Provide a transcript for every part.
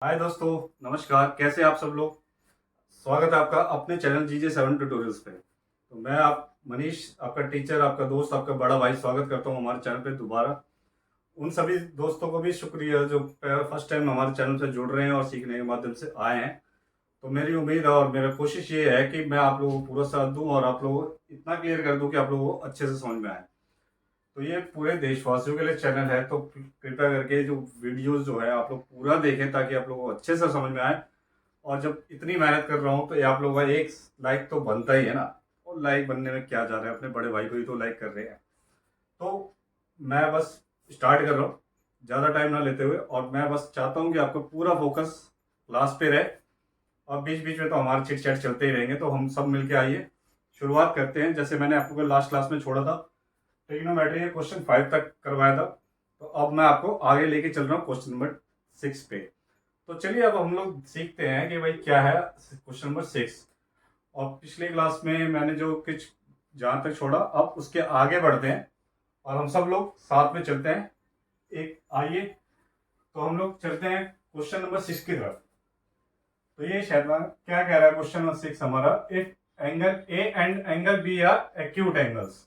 हाय दोस्तों, नमस्कार। कैसे आप सब लोग? स्वागत है आपका अपने चैनल GJ7 ट्यूटोरियल्स पे। तो मैं आप मनीष, आपका टीचर, आपका दोस्त, आपका बड़ा भाई स्वागत करता हूँ हमारे चैनल पे दोबारा। उन सभी दोस्तों को भी शुक्रिया जो फर्स्ट टाइम हमारे चैनल से जुड़ रहे हैं और सीखने के माध्यम से आए हैं। तो मेरी उम्मीद है और मेरा कोशिश ये है कि मैं आप लोगों को पूरा साथ दूँ और आप लोगों को इतना क्लियर कर दूँ कि आप लोगों को अच्छे से समझ में आए। तो ये पूरे देशवासियों के लिए चैनल है, तो कृपया करके जो वीडियोस जो है आप लोग पूरा देखें ताकि आप लोगों को अच्छे से समझ में आए। और जब इतनी मेहनत कर रहा हूँ तो ये आप लोगों का एक लाइक तो बनता ही है ना। और लाइक बनने में क्या जा रहा है, अपने बड़े भाई को ही तो लाइक कर रहे हैं। तो मैं बस स्टार्ट कर रहा हूँ ज़्यादा टाइम ना लेते हुए, और मैं बस चाहता हूँ कि आपका पूरा फोकस क्लास पे रहे। और बीच बीच में तो हमारे चिट चैट चलते ही रहेंगे, तो हम सब मिलके आइए शुरुआत करते हैं। जैसे मैंने आपको लास्ट क्लास में छोड़ा था, ट्रिग्नोमेट्री के क्वेश्चन 5 तक करवाया था, तो अब मैं आपको आगे लेके चल रहा हूँ क्वेश्चन नंबर 6 पे। तो चलिए अब हम लोग सीखते हैं कि भाई क्या है क्वेश्चन नंबर 6। और पिछले क्लास में मैंने जो कुछ जहाँ तक छोड़ा, अब उसके आगे बढ़ते हैं और हम सब लोग साथ में चलते हैं। एक आइए, तो हम लोग चलते हैं क्वेश्चन नंबर 6 की तरफ। तो ये शायद क्या कह रहा है क्वेश्चन नंबर 6 हमारा, if angle A and angle B are acute angles.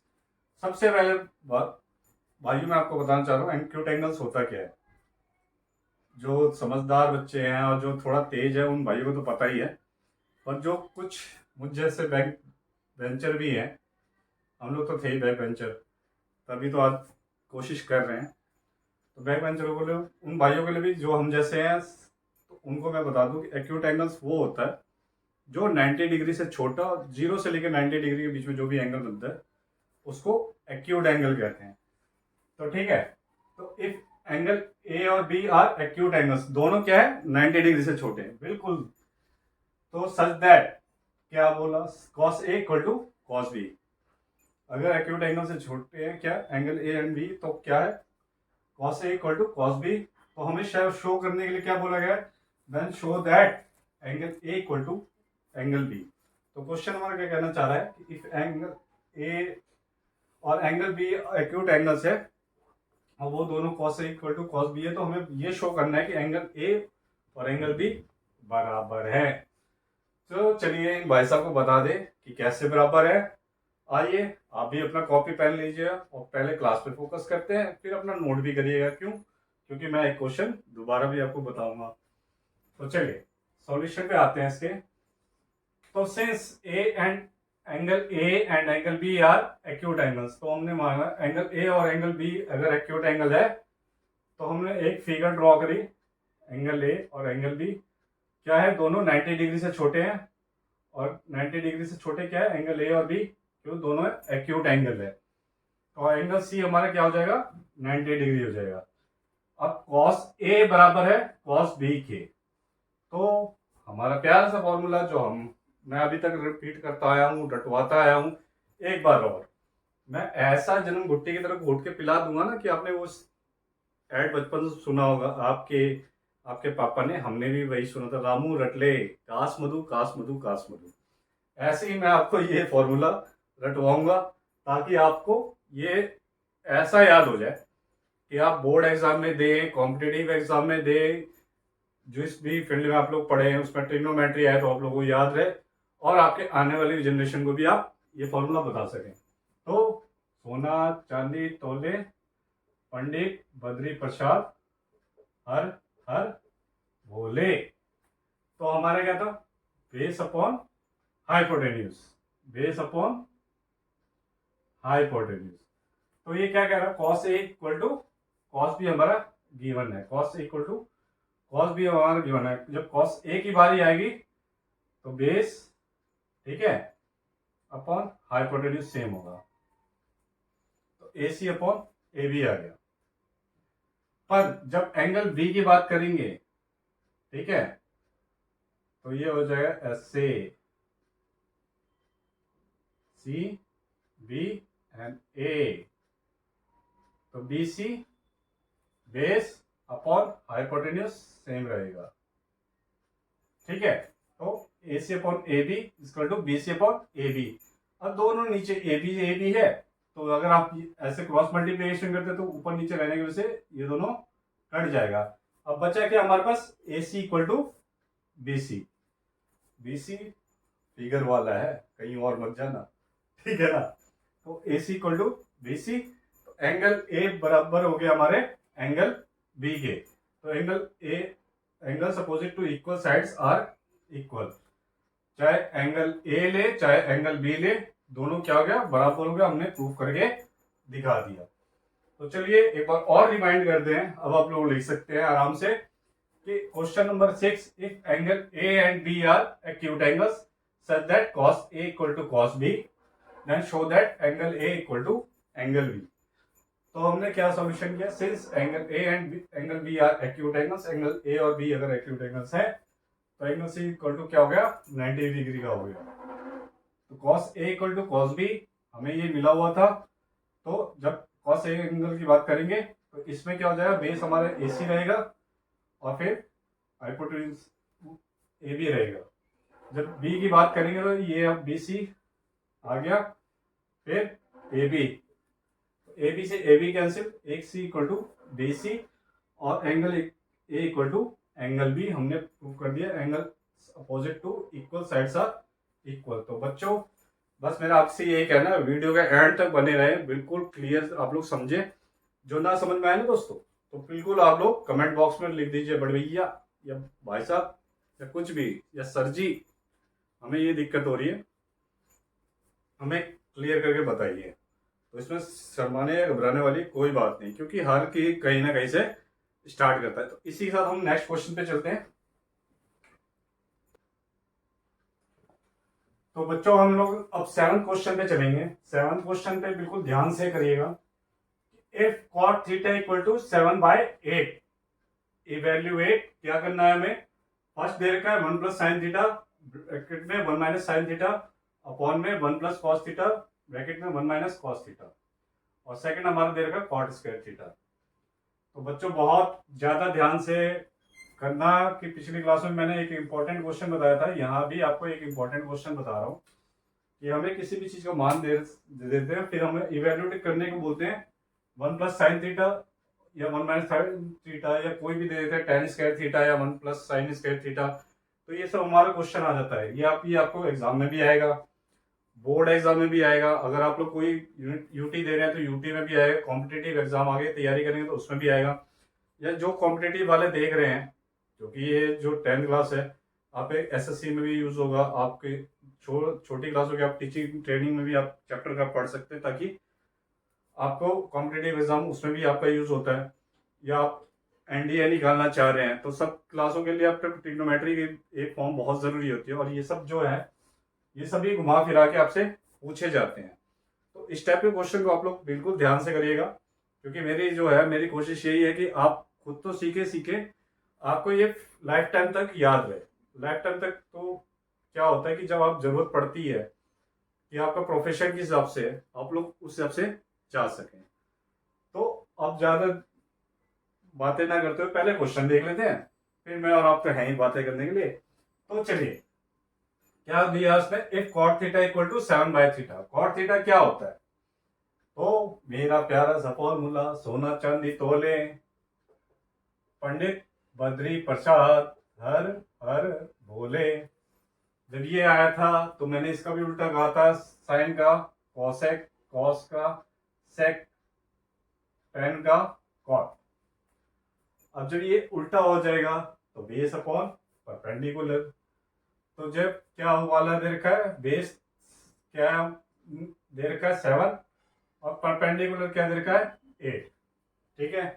सबसे पहले बात भाइयों मैं आपको बताना चाह रहा हूँ एक्यूट एंगल्स होता क्या है। जो समझदार बच्चे हैं और जो थोड़ा तेज है उन भाइयों को तो पता ही है, पर जो कुछ मुझ जैसे बैक बेंचर भी हैं, हम लोग तो थे ही बैक बेंचर, तभी तो आज कोशिश कर रहे हैं। तो बैक बेंचरों को लिए, उन भाइयों के लिए भी जो हम जैसे हैं, तो उनको मैं बता दूं कि एक्यूट एंगल्स वो होता है जो 90 डिग्री से छोटा, 0 से लेकर 90 डिग्री के बीच में जो भी एंगल बनता है उसको एक्यूट एंगल कहते हैं। तो ठीक है, तो इफ एंगल ए और बी आर एक्यूट एंगल्स, दोनों क्या है 90 डिग्री से छोटे हैं बिल्कुल। तो सच दैट, क्या बोला, cos A equal to cos B. अगर एक्यूट एंगल से छोटे हैं क्या एंगल ए एंड बी, तो क्या है cos A equal to cos B. तो हमें शो करने के लिए क्या बोला गया है, then show that angle A equal to angle B. तो क्वेश्चन हमारा क्या कहना चाह रहा है कि इफ एंगल ए और एंगल बी एक्यूट एंगल्स है और वो दोनों cos A equal to cos B है, तो हमें ये शो करना है कि एंगल ए और एंगल बी बराबर है। तो चलिए इन भाई साहब को बता दें कि कैसे बराबर है। आइए आप भी अपना कॉपी पेन लीजिए और पहले क्लास पे फोकस करते हैं, फिर अपना नोट भी करिएगा। क्यों? क्योंकि मैं एक क्वेश्चन दोबारा भी आपको बताऊंगा। तो चलिए सॉल्यूशन पे आते हैं इसके। तो since angle A and angle B are acute angles, तो हमने माना एंगल ए और एंगल बी अगर एक्यूट एंगल है, तो हमने एक फिगर ड्रॉ करी। एंगल ए और एंगल बी क्या है, दोनों 90 डिग्री से छोटे हैं। और 90 डिग्री से छोटे क्या है एंगल ए और बी, क्यों दोनों एक्यूट एंगल है। तो एंगल सी हमारा क्या हो जाएगा 90 डिग्री हो जाएगा। अब कॉस ए बराबर है कॉस बी के। तो हमारा प्यारा सा फॉर्मूला जो मैं अभी तक रिपीट करता आया हूँ, रटवाता आया हूँ, एक बार और मैं ऐसा जन्म घुट्टी की तरह घोट के पिला दूंगा ना कि आपने वो ऐड बचपन से सुना होगा, आपके आपके पापा ने, हमने भी वही सुना था, रामू रटले कास मधु कास मधु कास मधु। ऐसे ही मैं आपको ये फॉर्मूला रटवाऊंगा ताकि आपको ये ऐसा याद हो जाए कि आप बोर्ड एग्जाम में दें, कॉम्पिटेटिव एग्जाम में दें, जिस भी फील्ड में आप लोग पढ़े हैं उसमें ट्रिग्नोमेट्री है तो आप लोगों को याद रहे और आपके आने वाली जनरेशन को भी आप ये फॉर्मूला बता सकें। तो सोना चांदी तोले पंडित बद्री प्रसाद हर हर भोले। तो हमारा क्या था, base upon hypotenuse, base upon hypotenuse. तो ये क्या कह रहा है, cos A equal to cos B हमारा गिवन है, cos A equal to cos B हमारा गिवन है। जब कॉस ए की बारी आएगी तो बेस, ठीक है, अपॉन हाइपोटेन्यूज सेम होगा। तो A C upon A B आ गया। पर जब एंगल बी की बात करेंगे, ठीक है, तो ये हो जाएगा as A C B and A. तो B C base upon hypotenuse same रहेगा, ठीक है। तो A C upon A B equal to B C upon A B. अब दोनों नीचे ए बी है, तो अगर आप ऐसे क्रॉस मल्टीप्लिकेशन करते तो ऊपर नीचे रहने की वजह से ये दोनों कट जाएगा। अब बचा क्या हमारे पास, A C equal to B C. B C figure वाला है, कहीं और मत जाना, ठीक है ना। तो A C equal to B सी, तो एंगल ए बराबर हो गया हमारे एंगल बी के। तो angle A, angles opposite to equal sides are equal. चाहे एंगल ए ले चाहे एंगल बी ले, दोनों क्या हो गया, बराबर हो गया। हमने प्रूफ करके दिखा दिया। तो चलिए एक बार और रिमाइंड करते हैं। अब आप लोग लिख सकते हैं आराम से कि question number 6, if angle A and B are acute angles such that cos A equal to cos B, then show that angle A equal to angle B। तो हमने क्या सॉल्यूशन किया, since angle A and angle B are acute angles, angle A और B अगर acute angles है तो angle C equal to क्या हो गया, 90 डिग्री का हो गया। तो cos A equal to cos B हमें ये मिला हुआ था। तो जब cos A एंगल की बात करेंगे तो इसमें क्या हो जाएगा, बेस हमारा AC रहेगा और फिर हाइपोटेन्यूज AB रहेगा। जब B की बात करेंगे तो ये अब BC आ गया, फिर AB, AB से AB कैंसिल, एक C इक्वल टू BC और angle A equal to angle B हमने प्रूव कर दिया। Angle opposite to equal sides are equal. तो बच्चों बस मेरा आपसे यही कहना है, वीडियो के एंड तक बने रहे, बिल्कुल क्लियर आप लोग समझे। जो ना समझ में आए ना दोस्तों, तो बिल्कुल आप लोग कमेंट बॉक्स में लिख दीजिए, बड़े भैया या भाई साहब या कुछ भी, या सर जी हमें ये दिक्कत हो रही है, हमें क्लियर करके बताइए। तो इसमें शर्माने या घबराने वाली कोई बात नहीं, क्योंकि हर की कहीं ना कहीं से स्टार्ट करता है। तो इसी के साथ हम नेक्स्ट क्वेश्चन पे चलते हैं। तो बच्चों हम लोग अब 7th क्वेश्चन पे चलेंगे। 7th क्वेश्चन पे बिल्कुल ध्यान से करिएगा। If cot theta equal to 7/8, evaluate क्या करना है हमें, फर्स्ट दे रखा है 1 प्लस साइन थीटा, ब्रैकेट में 1 माइनस साइन थीटा, अपॉन में 1 प्लस कॉस थीटा, ब्रैकेट में 1 माइनस कॉस थीटा, और सेकंड हमारा दे रखा है कॉट स्क्वायर थीटा। तो बच्चों बहुत ज्यादा ध्यान से करना कि पिछली क्लास में मैंने एक इंपॉर्टेंट क्वेश्चन बताया था, यहाँ भी आपको एक इंपॉर्टेंट क्वेश्चन बता रहा हूँ कि हमें किसी भी चीज का मान दे देते हैं, फिर हमें इवेल्युएट करने को बोलते हैं 1 प्लस साइन थीटा या 1 माइनस साइन थीटा, या कोई भी दे देते हैं टेन स्क्वायर थीटा या 1 प्लस साइन स्क्वायर थीटा। तो ये सब हमारा क्वेश्चन आ जाता है। ये आपको एग्जाम में भी आएगा, बोर्ड एग्जाम में भी आएगा। अगर आप लोग कोई यूटी दे रहे हैं तो यूटी में भी आएगा, कॉम्पिटेटिव एग्जाम आगे तैयारी करेंगे तो उसमें भी आएगा। या जो कॉम्पिटेटिव वाले देख रहे हैं, क्योंकि ये जो 10th क्लास है, आप एसएससी में भी यूज होगा, आपके छोटी क्लासों के आप टीचिंग ट्रेनिंग में भी आप चैप्टर का पढ़ सकते हैं, ताकि आपको कॉम्पिटेटिव एग्जाम उसमें भी आपका यूज होता है। या आप एनडीए निकालना चाह रहे हैं तो सब क्लासों के लिए आपको ट्रिग्नोमेट्री की एक फॉर्म बहुत जरूरी होती है। और ये सब जो है ये सभी घुमा फिरा के आपसे पूछे जाते हैं। तो इस टाइप के क्वेश्चन को आप लोग बिल्कुल ध्यान से करिएगा, क्योंकि मेरी कोशिश यही है कि आप खुद तो सीखे आपको ये लाइफ टाइम तक याद रहे। लाइफ टाइम तक तो क्या होता है कि जब आप जरूरत पड़ती है कि आपका प्रोफेशन किस हिसाब से है, आप लोग उस हिसाब से जा सकें। तो अब ज्यादा बातें ना करते हुए पहले क्वेश्चन देख लेते हैं, फिर मैं और आप तो हैं ही बातें करने के लिए। तो चलिए क्या दिया उसने, if cot theta equal to 7/थीटा। कॉट थीटा क्या होता है, तो मेरा प्यारा सा फॉर्मूला, सोना चांदी तोले, पंडित बद्री प्रसाद हर हर भोले। जब ये आया था तो मैंने इसका भी उल्टा कहा था, साइन का कॉसेक, कॉस का सेक, टेन का कॉट। अब जब ये उल्टा हो जाएगा तो बेस अपॉन परपेंडिकुलर। तो जब क्या वाला दे रखा है, बेस क्या दे रखा है 7 और परपेंडिकुलर क्या दे रखा है 8, ठीक है।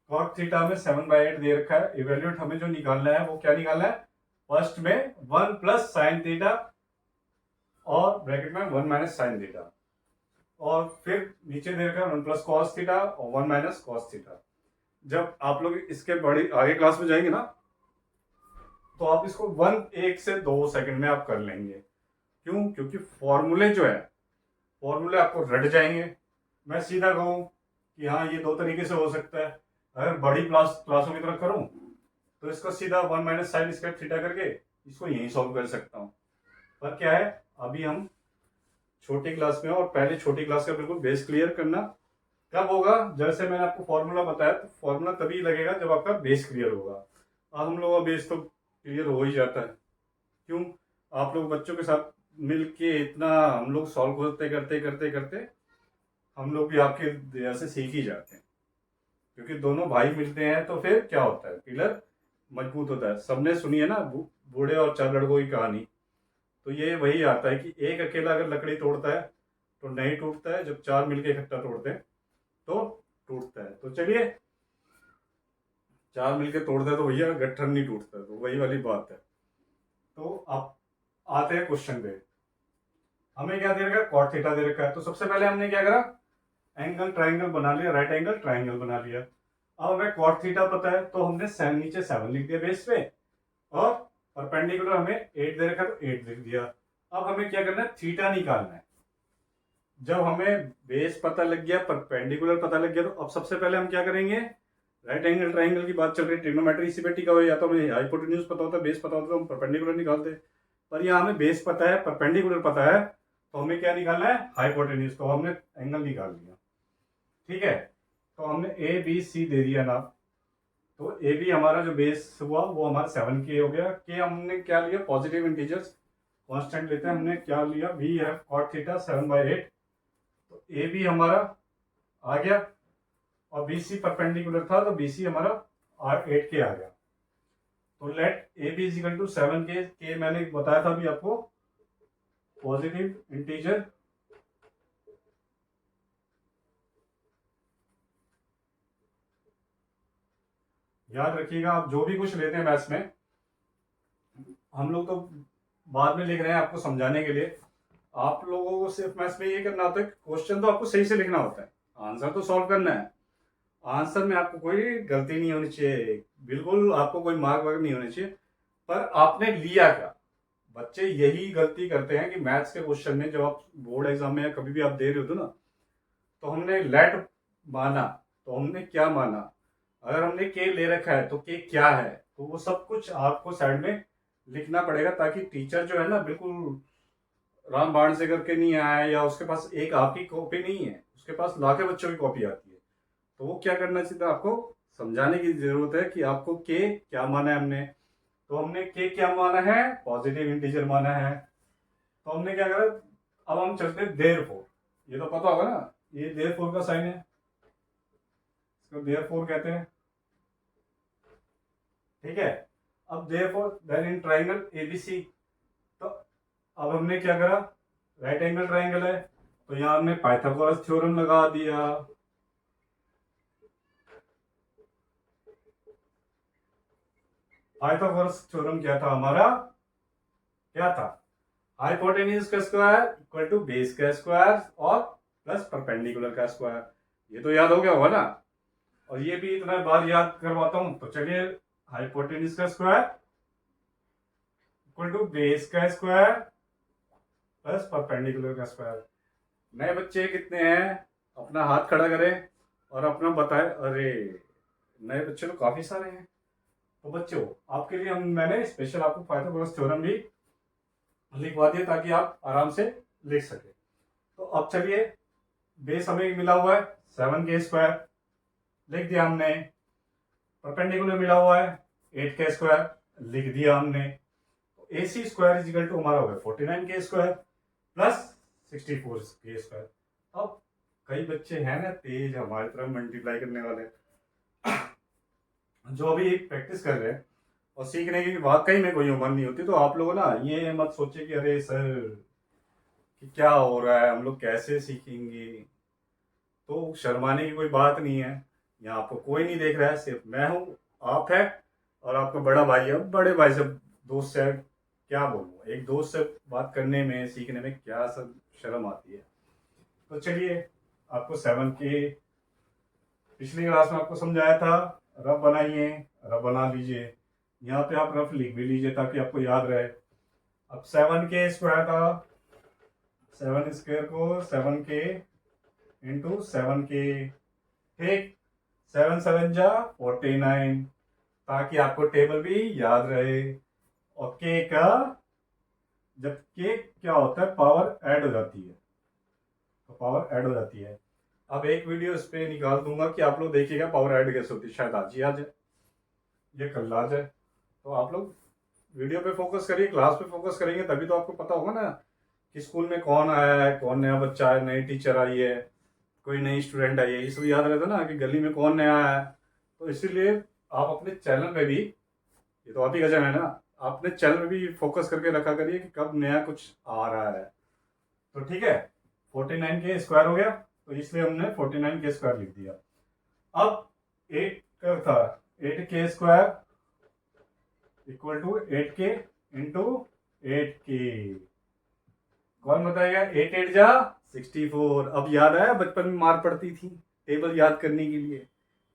कॉट थीटा में 7/8 दे रखा है। इवेल्यूट हमें जो निकालना है वो क्या निकालना है, फर्स्ट में 1 प्लस साइन थीटा और ब्रैकेट में 1 माइनस साइन थीटा, और फिर नीचे दे रखा है 1 प्लस कॉस थीटा और 1 माइनस कॉस थीटा। जब आप लोग इसके बड़ी आगे क्लास में जाएंगे ना, तो आप इसको 1 से 2 सेकंड में आप कर लेंगे। क्यों, क्योंकि फॉर्मूले जो है फॉर्मूले आपको रट जाएंगे। मैं सीधा कहूँ कि हाँ ये 2 तरीके से हो सकता है, अगर बड़ी क्लासों की तरफ करूँ तो इसको सीधा 1 माइनस साइन स्क्वायर थीटा करके इसको यहीं सॉल्व कर सकता हूँ। पर क्या है, अभी हम छोटी क्लास में, और पहले छोटी क्लास का बिल्कुल बेस क्लियर करना, कब होगा? जैसे मैंने आपको फॉर्मूला बताया, तो फॉर्मूला तभी लगेगा जब आपका बेस क्लियर होगा। अब हम लोगों का बेस तो क्लियर हो ही जाता है। क्यों? आप लोग बच्चों के साथ मिल के इतना हम लोग सॉल्व करते करते करते करते हम लोग भी आपके दया से सीख ही जाते हैं। क्योंकि दोनों भाई मिलते हैं तो फिर क्या होता है, पिलर मजबूत होता है। सबने सुनी है ना बूढ़े और चार लड़कों की कहानी। तो ये वही आता है कि एक अकेला अगर लकड़ी तोड़ता है तो नहीं टूटता है, जब चार मिलके इकट्ठा तोड़ते हैं तो टूटता है। तो चलिए, चार मिलके तोड़ते हैं तो भैया गट्ठर नहीं टूटता है, तो वही वाली बात है। तो आप आते हैं क्वेश्चन पे। हमें क्या दे रखा है? कॉट थीटा दे रखा है। तो सबसे पहले हमने क्या करा? एंगल ट्राइंगल बना लिया, राइट एंगल ट्राइंगल बना लिया। अब हमें कॉट थीटा पता है तो हमने नीचे 7 लिख दिया बेस पे, और परपेंडिकुलर हमें 8 दे रखा है तो 8 लिख दिया। अब हमें क्या करना है? थीटा निकालना है। जब हमें बेस पता लग गया, परपेंडिकुलर पता लग गया, तो अब सबसे पहले हम क्या करेंगे? राइट एंगल ट्राइंगल की बात चल रही है, ट्रिग्नोमेट्री इसी पे टिका हुआ है। या तो हमें हाइपोटेन्यूज पता होता है, बेस पता होता है तो हम परपेंडिकुलर निकालते। पर यहाँ हमें बेस पता है, परपेंडिकुलर पता है, तो हमें क्या निकालना है? हाइपोटेन्यूज। तो हमने एंगल निकाल लिया। ठीक है, तो हमने ए बी सी दे दिया ना। तो ए बी हमारा जो बेस हुआ वो हमारा 7K हो गया। के हमने क्या लिया? पॉजिटिव इंटीजर्स कांस्टेंट लेते हैं। हमने क्या लिया? We if cot theta 7/8। तो ए बी हमारा आ गया, और बी सी परपेंडिकुलर था तो बी सी हमारा 8K आ गया। तो let A B is equal to 7K। K मैंने बताया था अभी आपको, पॉजिटिव इंटीजर। याद रखिएगा, आप जो भी कुछ लेते हैं मैथ्स में, हम लोग तो बाद में लिख रहे हैं आपको समझाने के लिए। आप लोगों को सिर्फ मैथ्स में ये करना होता है, क्वेश्चन तो आपको सही से लिखना होता है, आंसर तो सॉल्व करना है। आंसर में आपको कोई गलती नहीं होनी चाहिए, बिल्कुल आपको कोई मार्क वार्क नहीं होने चाहिए। पर आपने लिया क्या? बच्चे यही गलती करते हैं कि मैथ्स के क्वेश्चन में, जब आप बोर्ड एग्जाम में या कभी भी आप दे रहे हो तो ना, तो हमने लेट माना। तो हमने क्या माना? अगर हमने के ले रखा है तो के क्या है, तो वो सब कुछ आपको साइड में लिखना पड़ेगा, ताकि टीचर जो है ना बिल्कुल राम बाण से करके नहीं आया, या उसके पास एक आपकी कॉपी नहीं है, उसके पास लाखे बच्चों की कॉपी आती है। तो वो क्या करना चाहिए? आपको समझाने की जरूरत है कि आपको के क्या माना है हमने। तो हमने के क्या माना है? पॉजिटिव इंटीजर माना है। तो हमने क्या करा? अब हम चलते देर फोर। ये तो पता होगा ना, ये देर फोर का साइन है, इसको देर फोर कहते हैं। ठीक है, अब therefore then in triangle ABC. तो अब हमने क्या करा? राइट एंगल ट्राइंगल है तो यहां हमने पाइथागोरस थ्योरम लगा दिया। पाइथागोरस थ्योरम क्या था हमारा? क्या था? हाइपोटेन्यूज का स्क्वायर इक्वल टू बेस का स्क्वायर और प्लस परपेंडिकुलर का स्क्वायर। ये तो याद हो गया होगा ना। और ये भी इतना बार याद करवाता हूं, तो चलिए, हाइपोटेन्यूज का स्क्वायर इक्वल टू बेस का स्क्वायर प्लस परपेंडिकुलर का स्क्वायर। नए बच्चे कितने हैं? अपना हाथ खड़ा करें और अपना बताएं। अरे, नए बच्चे तो काफी सारे हैं। तो बच्चों, आपके लिए मैंने स्पेशल आपको पाइथागोरस थ्योरम भी लिखवा दिया ताकि आप आराम से लिख सके। तो अब चलिए, बेस हमें मिला हुआ है 7K² लिख दिया हमने। परपेंडिकुलर मिला हुआ है 8K² लिख दिया हमने। तो AC² इज इक्वल टू हमारा हो गया 49K² प्लस 64K²। अब कई बच्चे हैं ना तेज, हमारी तरफ मल्टीप्लाई करने वाले, जो अभी प्रैक्टिस कर रहे हैं और सीखने की वाकई में कोई उम्र नहीं होती। तो आप लोग ना ये मत सोचे कि अरे सर कि क्या हो रहा है, हम लोग कैसे सीखेंगे। तो शर्माने की कोई बात नहीं है, यहाँ आपको कोई नहीं देख रहा है, सिर्फ मैं हूँ, आप है, और आपका बड़ा भाई है। बड़े भाई से, दोस्त से क्या बोलूँ, एक दोस्त से बात करने में, सीखने में क्या सब शर्म आती है। तो चलिए, आपको 7K पिछली क्लास में आपको समझाया था, रफ बनाइए, रफ बना लीजिए। यहाँ पे आप रफ लिख भी लीजिए ताकि आपको याद रहे। अब 7K² था, 7 स्क्वायर को 7K इंटू 7K, ठीक, 7 7 जा 49, ताकि आपको टेबल भी याद रहे। और के का, जब के क्या होता है, पावर ऐड हो जाती है, तो पावर ऐड हो जाती है। अब एक वीडियो इस पे निकाल दूंगा कि आप लोग देखिएगा पावर ऐड कैसे होती है। शायद आज ही आ जाए, ये कल आ जाए। तो आप लोग वीडियो पे फोकस करिए, क्लास पे फोकस करेंगे तभी तो आपको पता होगा ना कि स्कूल में कौन आया है, कौन नया बच्चा है, नई टीचर आई है, कोई नई स्टूडेंट आई है। ये सब याद रहता है ना कि गली में कौन नया आया है। तो इसीलिए आप अपने चैनल पे भी, ये तो आप ही का चैनल है ना, आप अपने चैनल पे भी फोकस करके रखा करिए कि कब नया कुछ आ रहा है। तो ठीक है, 49 के स्क्वायर हो गया, तो इसलिए हमने 49 के स्क्वायर लिख दिया। अब 8 का था, 8 के स्क्वायर इक्वल टू 8 के इंटू 8 के। कौन बताएगा? 8 8 जा 64। अब याद आया, बचपन में मार पड़ती थी टेबल याद करने के लिए,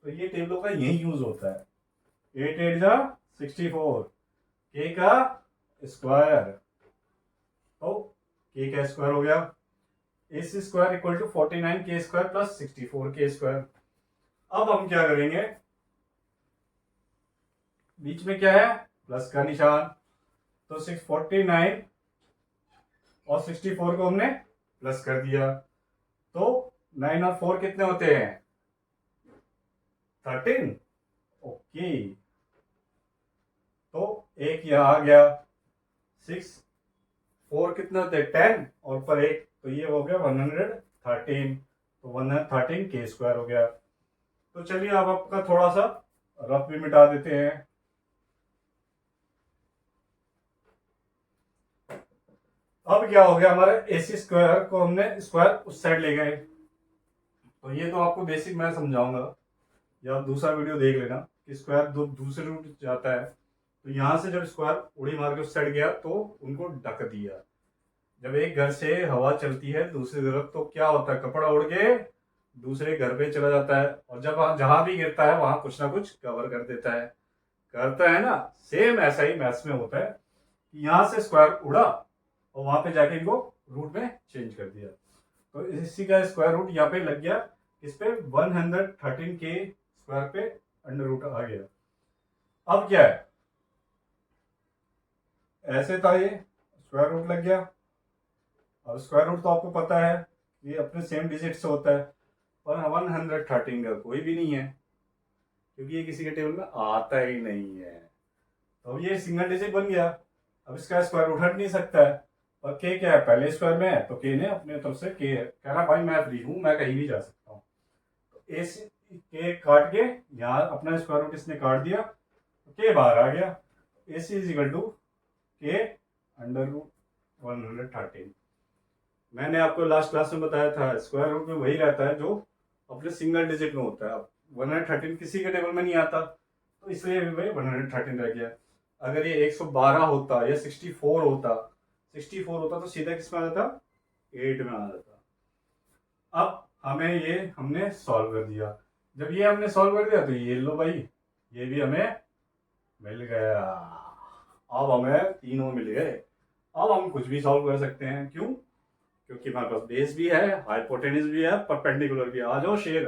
तो ये टेबलों का यही यूज होता है। 8 8 जा 64, के का स्क्वायर, तो के का स्क्वायर हो गया। इस स्क्वायर इक्वल टू 49 के स्क्वायर प्लस 64 के स्क्वायर। अब हम क्या करेंगे, बीच में क्या है? प्लस का निशान। तो 649 और 64 को हमने प्लस कर दिया, तो 9 और 4 कितने होते हैं? 13। ओके, तो एक यहां आ गया। 6 4 कितने होते हैं? 10 और पर एक, तो ये हो गया 113। तो 113 के स्क्वायर हो गया। तो चलिए अब आपका थोड़ा सा रफ भी मिटा देते हैं। अब क्या हो गया, हमारे AC स्क्वायर को हमने स्क्वायर उस साइड ले गए। तो ये तो आपको बेसिक मैं समझाऊंगा, या आप दूसरा वीडियो देख लेना कि स्क्वायर दूसरे रूट जाता है। तो यहाँ से जब स्क्वायर उड़ी मार के उस साइड गया तो उनको ढक दिया। जब एक घर से हवा चलती है दूसरी तरफ तो क्या होता है? कपड़ा उड़ के दूसरे घर पे चला जाता है, और जब जहां भी गिरता है वहां कुछ ना कुछ कवर कर देता है, करता है ना। सेम ऐसा ही मैथ्स में होता है कि यहाँ से स्क्वायर उड़ा और वहां पे जाके इनको रूट में चेंज कर दिया। तो इसी का स्क्वायर रूट यहाँ पे लग गया, इस पे 113 के स्क्वायर पे अंडर रूट आ गया। अब क्या है, ऐसे था ये, स्क्वायर रूट लग गया। अब स्क्वायर रूट तो आपको पता है ये अपने सेम डिजिट से होता है, पर 113 का कोई भी नहीं है क्योंकि ये किसी के टेबल में आता ही नहीं है। तो अब ये सिंगल डिजिट बन गया। अब इसका स्क्वायर रूट हट नहीं सकता है, और के क्या है? पहले स्क्वायर में है तो के ने अपने तरफ से के कह रहा भाई मैं फ्री हूं, मैं कहीं भी जा सकता हूँ। तो ए के काट के यहाँ अपना स्क्वायर रूट इसने काट दिया, तो के बाहर आ गया। ए सी इज इक्वल टू के अंडर रूट 113। मैंने आपको लास्ट क्लास में बताया था स्क्वायर रूट में वही रहता है जो अपने सिंगल डिजिट में होता है। अब 113 किसी के टेबल में नहीं आता, तो इसलिए 113 रह गया। अगर ये 112 होता या 64 होता, 64 होता तो सीधा किस में आ जाता? 8 में आ जाता। अब हमने सॉल्व कर दिया। जब ये हमने सॉल्व कर दिया तो ये लो भाई, ये भी हमें मिल गया। अब हमें तीनों मिल गए। अब हम कुछ भी सॉल्व कर सकते हैं। क्यों? क्योंकि हमारे पास बेस भी है, हाइपोटेन्यूज भी है, परपेंडिकुलर भी है। आ जाओ शेर,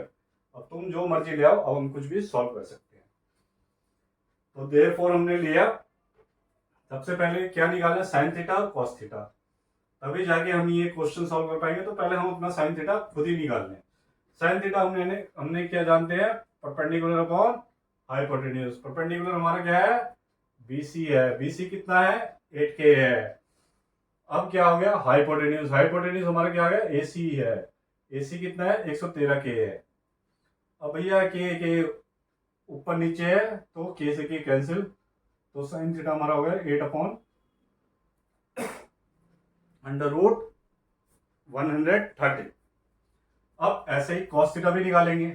अब तुम जो मर्जी ले आओ, अब हम कुछ भी सॉल्व कर सकते हैं। तो देयरफॉर हमने लिया, सबसे पहले क्या निकालना? साइन थीटा और कॉस थीटा, तभी जाके हम ये क्वेश्चन सॉल्व कर पाएंगे। तो पहले हम अपना साइन थीटा खुद ही निकाल लें। साइन थीटा हमने क्या जानते हैं? Perpendicular upon hypotenuse. परपेंडिकुलर हमारा क्या है? BC है। BC कितना है? 8K है। अब क्या हो गया? हाइपोटेन्यूज। हाइपोटेन्यूज हमारा क्या आ गया? AC है। AC कितना है? 113K है। अब भैया के ऊपर नीचे है तो K से K कैंसिल, तो साइन थीटा हमारा हो गया 8 अपॉन अंडर रूट 130। अब ऐसे ही कॉस थीटा भी निकालेंगे।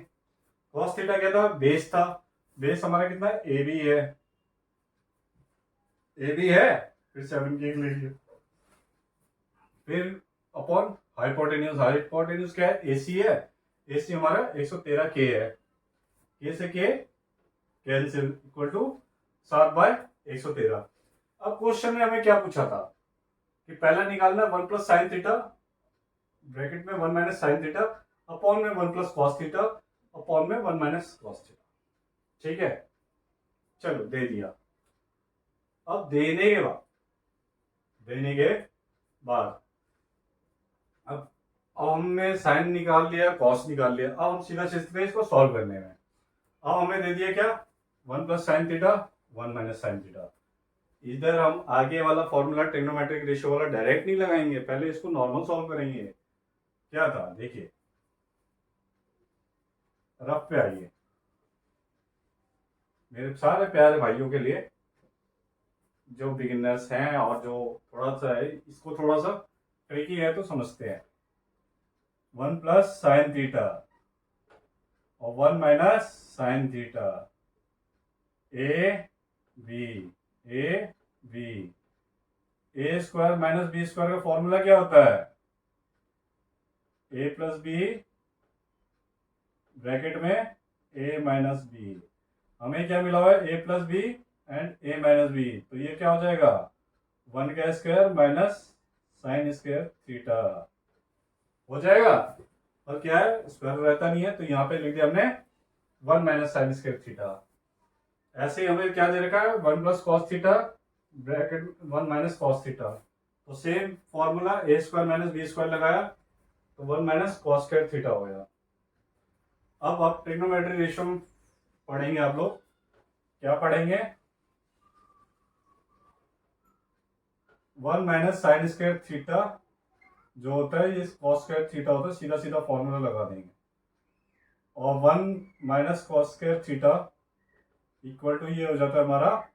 कॉस थीटा क्या था? बेस था। बेस हमारा कितना है? AB है। AB है, फिर 7K ले लिया, फिर अपॉन हाइपोटेन्यूज। हाइपोटेन्यूज क्या है? AC है। AC हमारा 113K है। K से K कैंसिल, इक्वल टू 7/113। अब क्वेश्चन में हमें क्या पूछा था कि पहला निकालना 1 प्लस साइन थीटा, ब्रैकेट में 1 माइनस साइन थीटा, अपॉन में 1 प्लस कॉस थीटा, अपॉन में 1 माइनस कॉस थीटा। ठीक है, चलो दे दिया। अब देने के बाद अब अब हमने साइन निकाल लिया, कॉस निकाल लिया, अब हम सीधा सीखते हैं इसको सॉल्व करने में। अब हमें दे दिया क्या, 1 + sin θ 1 - sin θ। इधर हम आगे वाला फॉर्मूला ट्रिग्नोमेट्रिक रेशियो वाला डायरेक्ट नहीं लगाएंगे, पहले इसको नॉर्मल सॉल्व करेंगे। क्या था देखिए, रफ पे आइए मेरे सारे प्यारे भाइयों के लिए जो बिगिनर्स हैं और जो थोड़ा सा है, इसको थोड़ा सा ट्रिकी है तो समझते हैं। 1 + sin θ और 1 - sin θ, a² - b² का फॉर्मूला क्या होता है, a + b ब्रैकेट में a - b। हमें क्या मिला हुआ है, a + b and a - b, तो ये क्या हो जाएगा 1² माइनस sin² θ हो जाएगा। और क्या है, स्क्वायर रहता नहीं है तो यहाँ पे लिख दिया हमने 1 - sin² θ। ऐसे ही हमें क्या दे रखा है, 1 + cos θ ब्रैकेट 1 - cos θ, तो सेम फॉर्मूला a² - b² लगाया तो 1 - cos² θ हो गया। अब आप ट्रिग्नोमेट्री रेशियो में पढ़ेंगे, आप लोग क्या पढ़ेंगे, 1 - sin² θ जो होता है ये cos² θ होता है, सीधा सीधा फॉर्मूला लगा देंगे। और 1 - cos² θ इक्वल टू ये हो जाता है हमारा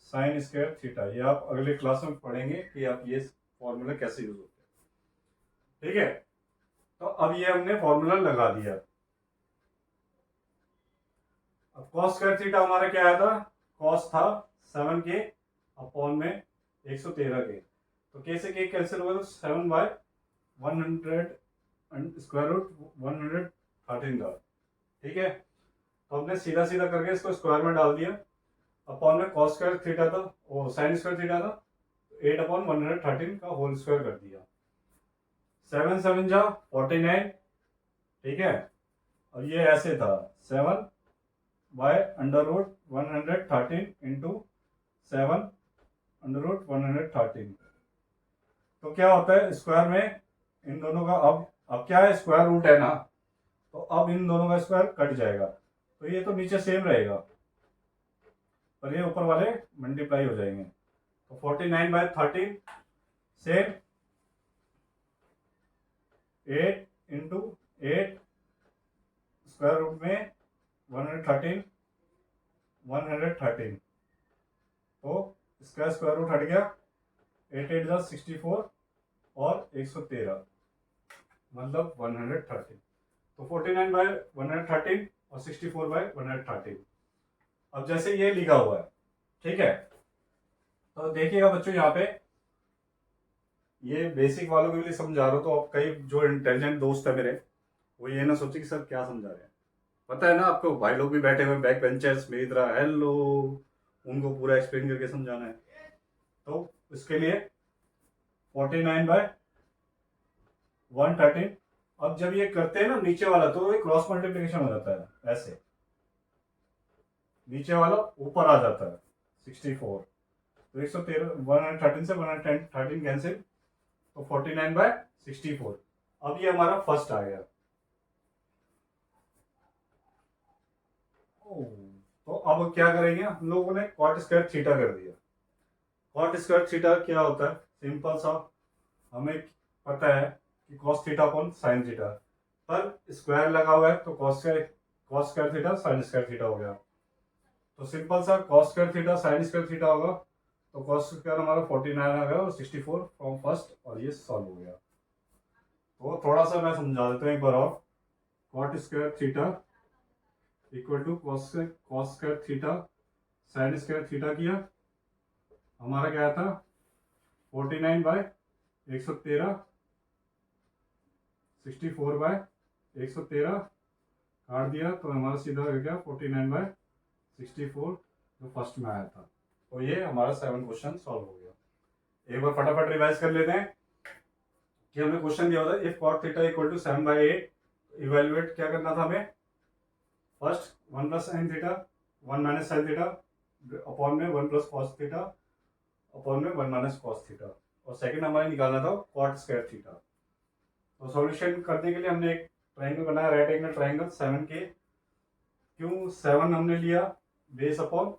sin² θ। ये आप अगले क्लास में पढ़ेंगे कि आप ये फॉर्मूला कैसे यूज होते हैं, ठीक है। तो अब ये हमने फॉर्मूला लगा दिया। अब cos² θ हमारा क्या आया था, cos था 7k अपॉन में 113 के, तो कैसे के कैंसिल होगा, तो 7/100 √113 था, ठीक है। तो हमने सीधा सीधा करके इसको स्क्वायर में डाल दिया, अपॉन में cos² θ था और sin² θ था, 8/113 का होल स्क्वायर कर दिया। 7 × 7 = 49, ठीक है। और ये ऐसे था 7/√113 इंटू 7/113। तो क्या होता है स्क्वायर में इन दोनों का, अब क्या है, स्क्वायर रूट है ना, तो अब इन दोनों का स्क्वायर कट जाएगा, तो ये तो नीचे सेम रहेगा पर ये ऊपर वाले मल्टीप्लाई हो जाएंगे। तो 49/13 सेम 8 इंटू 8 स्क्वायर रूट में 113 तो इसका स्क्वायर रूट हट गया, 8 8 = 64 और 113 मतलब 113। तो 49/113 और 64/113। अब जैसे ये लिखा हुआ है, ठीक है, तो देखिएगा बच्चों यहाँ पे ये बेसिक वालों के लिए समझा रहा हूँ, तो अब कई जो इंटेलिजेंट दोस्त है मेरे वो ये ना सोचे कि सर क्या समझा रहे हैं। पता है ना आपको, भाई लोग भी बैठे हुए बैक बेंचर्स मेरी तरह, हेलो, उनको पूरा एक्सप्लेन करके समझाना है। तो इसके लिए 49/113, अब जब ये करते हैं ना नीचे वाला तो ये क्रॉस मल्टीप्लिकेशन हो जाता है, ऐसे नीचे वाला ऊपर आ जाता है 64, तो 113 113 से 113 कैंसिल, तो 49/64। अब ये हमारा फर्स्ट आ गया। तो अब क्या करेंगे, हम लोगों ने cot² θ कर दिया। cot² θ क्या होता है, सिंपल सा, हमें पता है कि cos θ अपॉन sin θ, पर स्क्वायर लगा हुआ है तो cos² θ sin² θ हो गया। तो सिंपल सा cos² θ sin² θ होगा, तो cos² हमारा 49 आ गया और 64 फ्रॉम फर्स्ट, और ये सॉल्व हो गया। तो थोड़ा सा मैं समझा देता हूँ एक बार और। cot² θ equal to cos² θ sin² θ किया, हमारा क्या था 49/113 64/113 काट दिया, तो हमारा सीधा हो गया 49/64 जो फर्स्ट में आया था। तो ये हमारा 7 क्वेश्चन सॉल्व हो गया। एक बार फटाफट रिवाइज कर लेते हैं कि हमें क्वेश्चन दिया होता है if cot θ equal to 7/8, evaluate क्या करना था हमें, फर्स्ट 1 + sin θ 1 - sin θ अपॉन में 1 + cos θ अपॉन में 1 - cos θ, और सेकंड हमारे निकालना था cot² θ। तो सॉल्यूशन करने के लिए हमने एक ट्राइंगल बनाया, राइट एंगल ट्राइंगल 7K। क्यों 7 हमने लिया? बेस अपॉन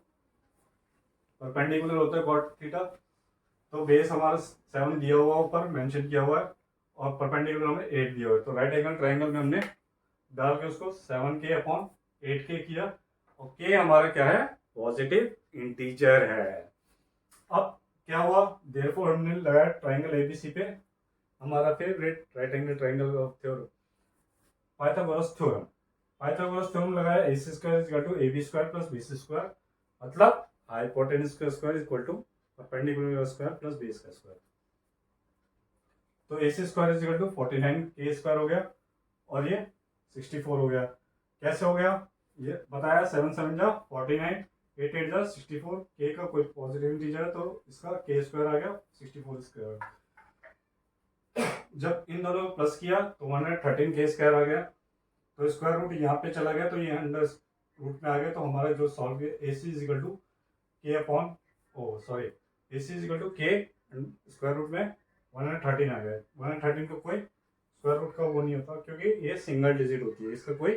परपेंडिकुलर होता है कॉट थीटा, तो बेस हमारा 7 दिया हुआ ऊपर मेंशन किया हुआ है और परपेंडिकुलर हमें 8 दिया हुआ है। तो राइट एंगल ट्राइंगल में हमने डाल के उसको 7K अपॉन 8K किया और K हमारा क्या है? पॉजिटिव इंटीजर है। अब क्या हुआ? देयरफॉर हमने लगाया ट्राइंगल एबीसी पे हमारा favourite right angle triangle theorem, Pythagoras theorem. Pythagoras theorem लगाया AC square is equal to AB square plus BC square, मतलब हाइपोटेन्यूज का square is equal to perpendicular square plus base का square. तो AC square is equal to 49K square हो गया और ये 64 हो गया। कैसे हो गया? ये बताया 7 7 जा 49, 8 8 जा 64, K का कोई पॉजिटिव इंटीजर है तो इसका K स्क्वायर आ गया 64 स्क्वायर। जब इन दोनों को प्लस किया तो 113K स्क्वायर आ गया, तो स्क्वायर रूट यहाँ पे चला गया तो ये अंडर रूट में आ गया। तो हमारा जो सॉल्व किया AC is equal to K upon AC is equal to K square root में 113 आ गया। 113 का कोई स्क्वायर रूट का वो नहीं होता क्योंकि ये सिंगल डिजिट होती है, इसका कोई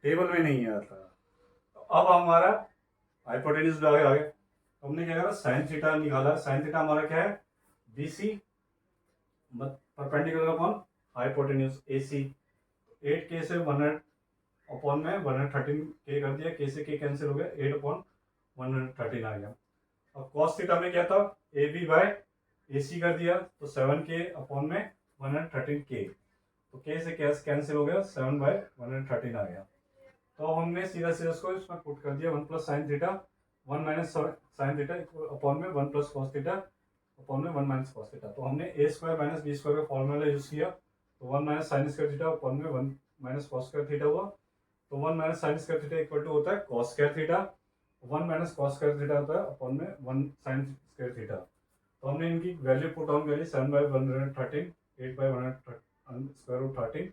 टेबल में नहीं आता। तो अब हमारा हाइपोटेन्यूज आ गया। तो हमने क्या करा? साइन थीटा निकाला। साइन थीटा हमारा क्या है? BC perpendicular upon hypotenuse AC। 8K से 100 अपॉन में 113K कर दिया, K से K कैंसिल हो गया, 8 अपॉन 113 आ गया। अब कॉस थीटा में क्या था? AB बाय AC कर दिया तो 7K अपॉन में 113K, तो K से K कैंसिल हो गया, 7 बाय 113 आ गया। तो हमने सीधा सीधा इसको इसमें पुट कर दिया 1 plus sine theta 1 minus sine theta upon में 1 प्लस कॉस थीटा अपॉन में 1 माइनस कॉस थीटा। तो हमने A square minus B square का फॉर्मूला यूज किया, तो 1 minus sine square theta upon में 1 माइनस कॉस स्क्वायर थीटा हुआ। तो 1 minus sine square theta equal to होता है cos square theta, 1 minus cos square theta होता है अपॉन में 1 साइन स्क्वायर थीटा। तो हमने इनकी वैल्यू पुट ऑन करी 7 बाई 113, 8 बाई 1 स्क्वायर रूट 13,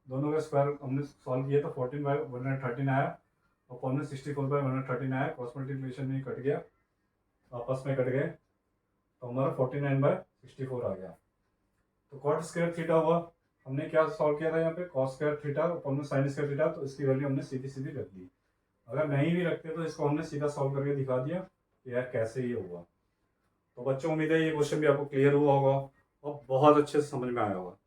दोनों का स्क्वायर हमने सॉल्व किया तो 14 बाई 113 आया अपॉन में 64 बाई 113 आया। क्रॉस मल्टीप्लिकेशन में कट गया, आपस में कट गए, तो हमारा 49 बाई 64 आ गया। तो कॉट स्क्वायर थीटा हुआ। हमने क्या सॉल्व किया था यहाँ पे? कॉस स्क्वायर थीटा अपॉन में साइन स्क्वायर थीटा, तो इसकी वैल्यू हमने सीधी सीधी रख दी। अगर नहीं भी रखते तो इसको हमने सीधा सॉल्व करके दिखा दिया कि यार कैसे ये हुआ। तो बच्चों उम्मीद है ये क्वेश्चन भी आपको क्लियर हुआ होगा और बहुत अच्छे से समझ में आया होगा।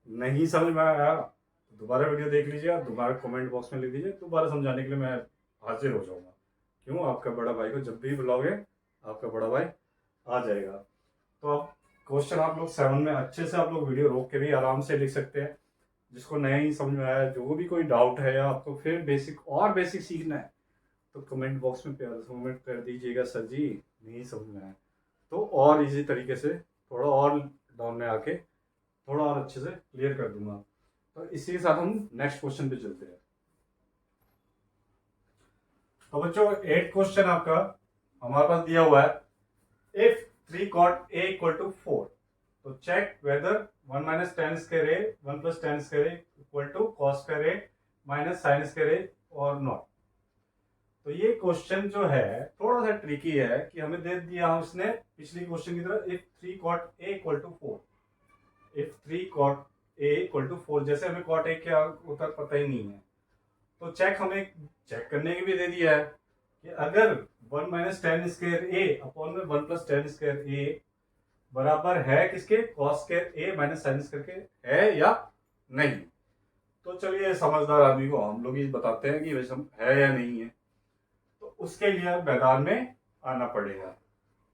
नहीं समझ में आया तो दोबारा वीडियो देख लीजिए, आप दोबारा कमेंट बॉक्स में लिख दीजिए, दोबारा समझाने के लिए मैं हाजिर हो जाऊंगा। क्यों? आपका बड़ा भाई को जब भी बुलाओगे आपका बड़ा भाई आ जाएगा। तो अब क्वेश्चन आप लोग 7 में अच्छे से आप लोग वीडियो रोक के भी आराम से लिख सकते हैं। जिसको नहीं समझ में आया, जो भी कोई डाउट है या आपको फिर बेसिक सीखना है, तो कमेंट बॉक्स में प्यार से कमेंट कर दीजिएगा, सर जी नहीं समझ में आया, तो और इजी तरीके से थोड़ा और डाउन में आके थोड़ा और अच्छे से क्लियर कर दूंगा। तो इसी के साथ हम नेक्स्ट क्वेश्चन पे चलते हैं। तो बच्चों 8 क्वेश्चन आपका हमारे पास दिया हुआ है। If 3 cot A equal to 4, तो check whether 1 minus tan square A 1 plus tan square A equal to cos square A minus sine square A और नॉट। तो ये क्वेश्चन जो है थोड़ा सा ट्रिकी है कि हमें दे दिया उसने पिछली क्वेश्चन की तरह if 3 cot A equal to 4, if 3 cot A equal to 4, जैसे हमें cot A क्या होता है पता ही नहीं है। तो हमें चेक करने की भी दे दिया है कि अगर 1 minus tan square A upon में 1 प्लस टेन स्क्वायर ए बराबर है किसके? Cos square A minus sine square के, है या नहीं। तो चलिए समझदार आदमी को हम लोग ही बताते हैं कि वैसे है या नहीं है। तो उसके लिए मैदान में आना पड़ेगा।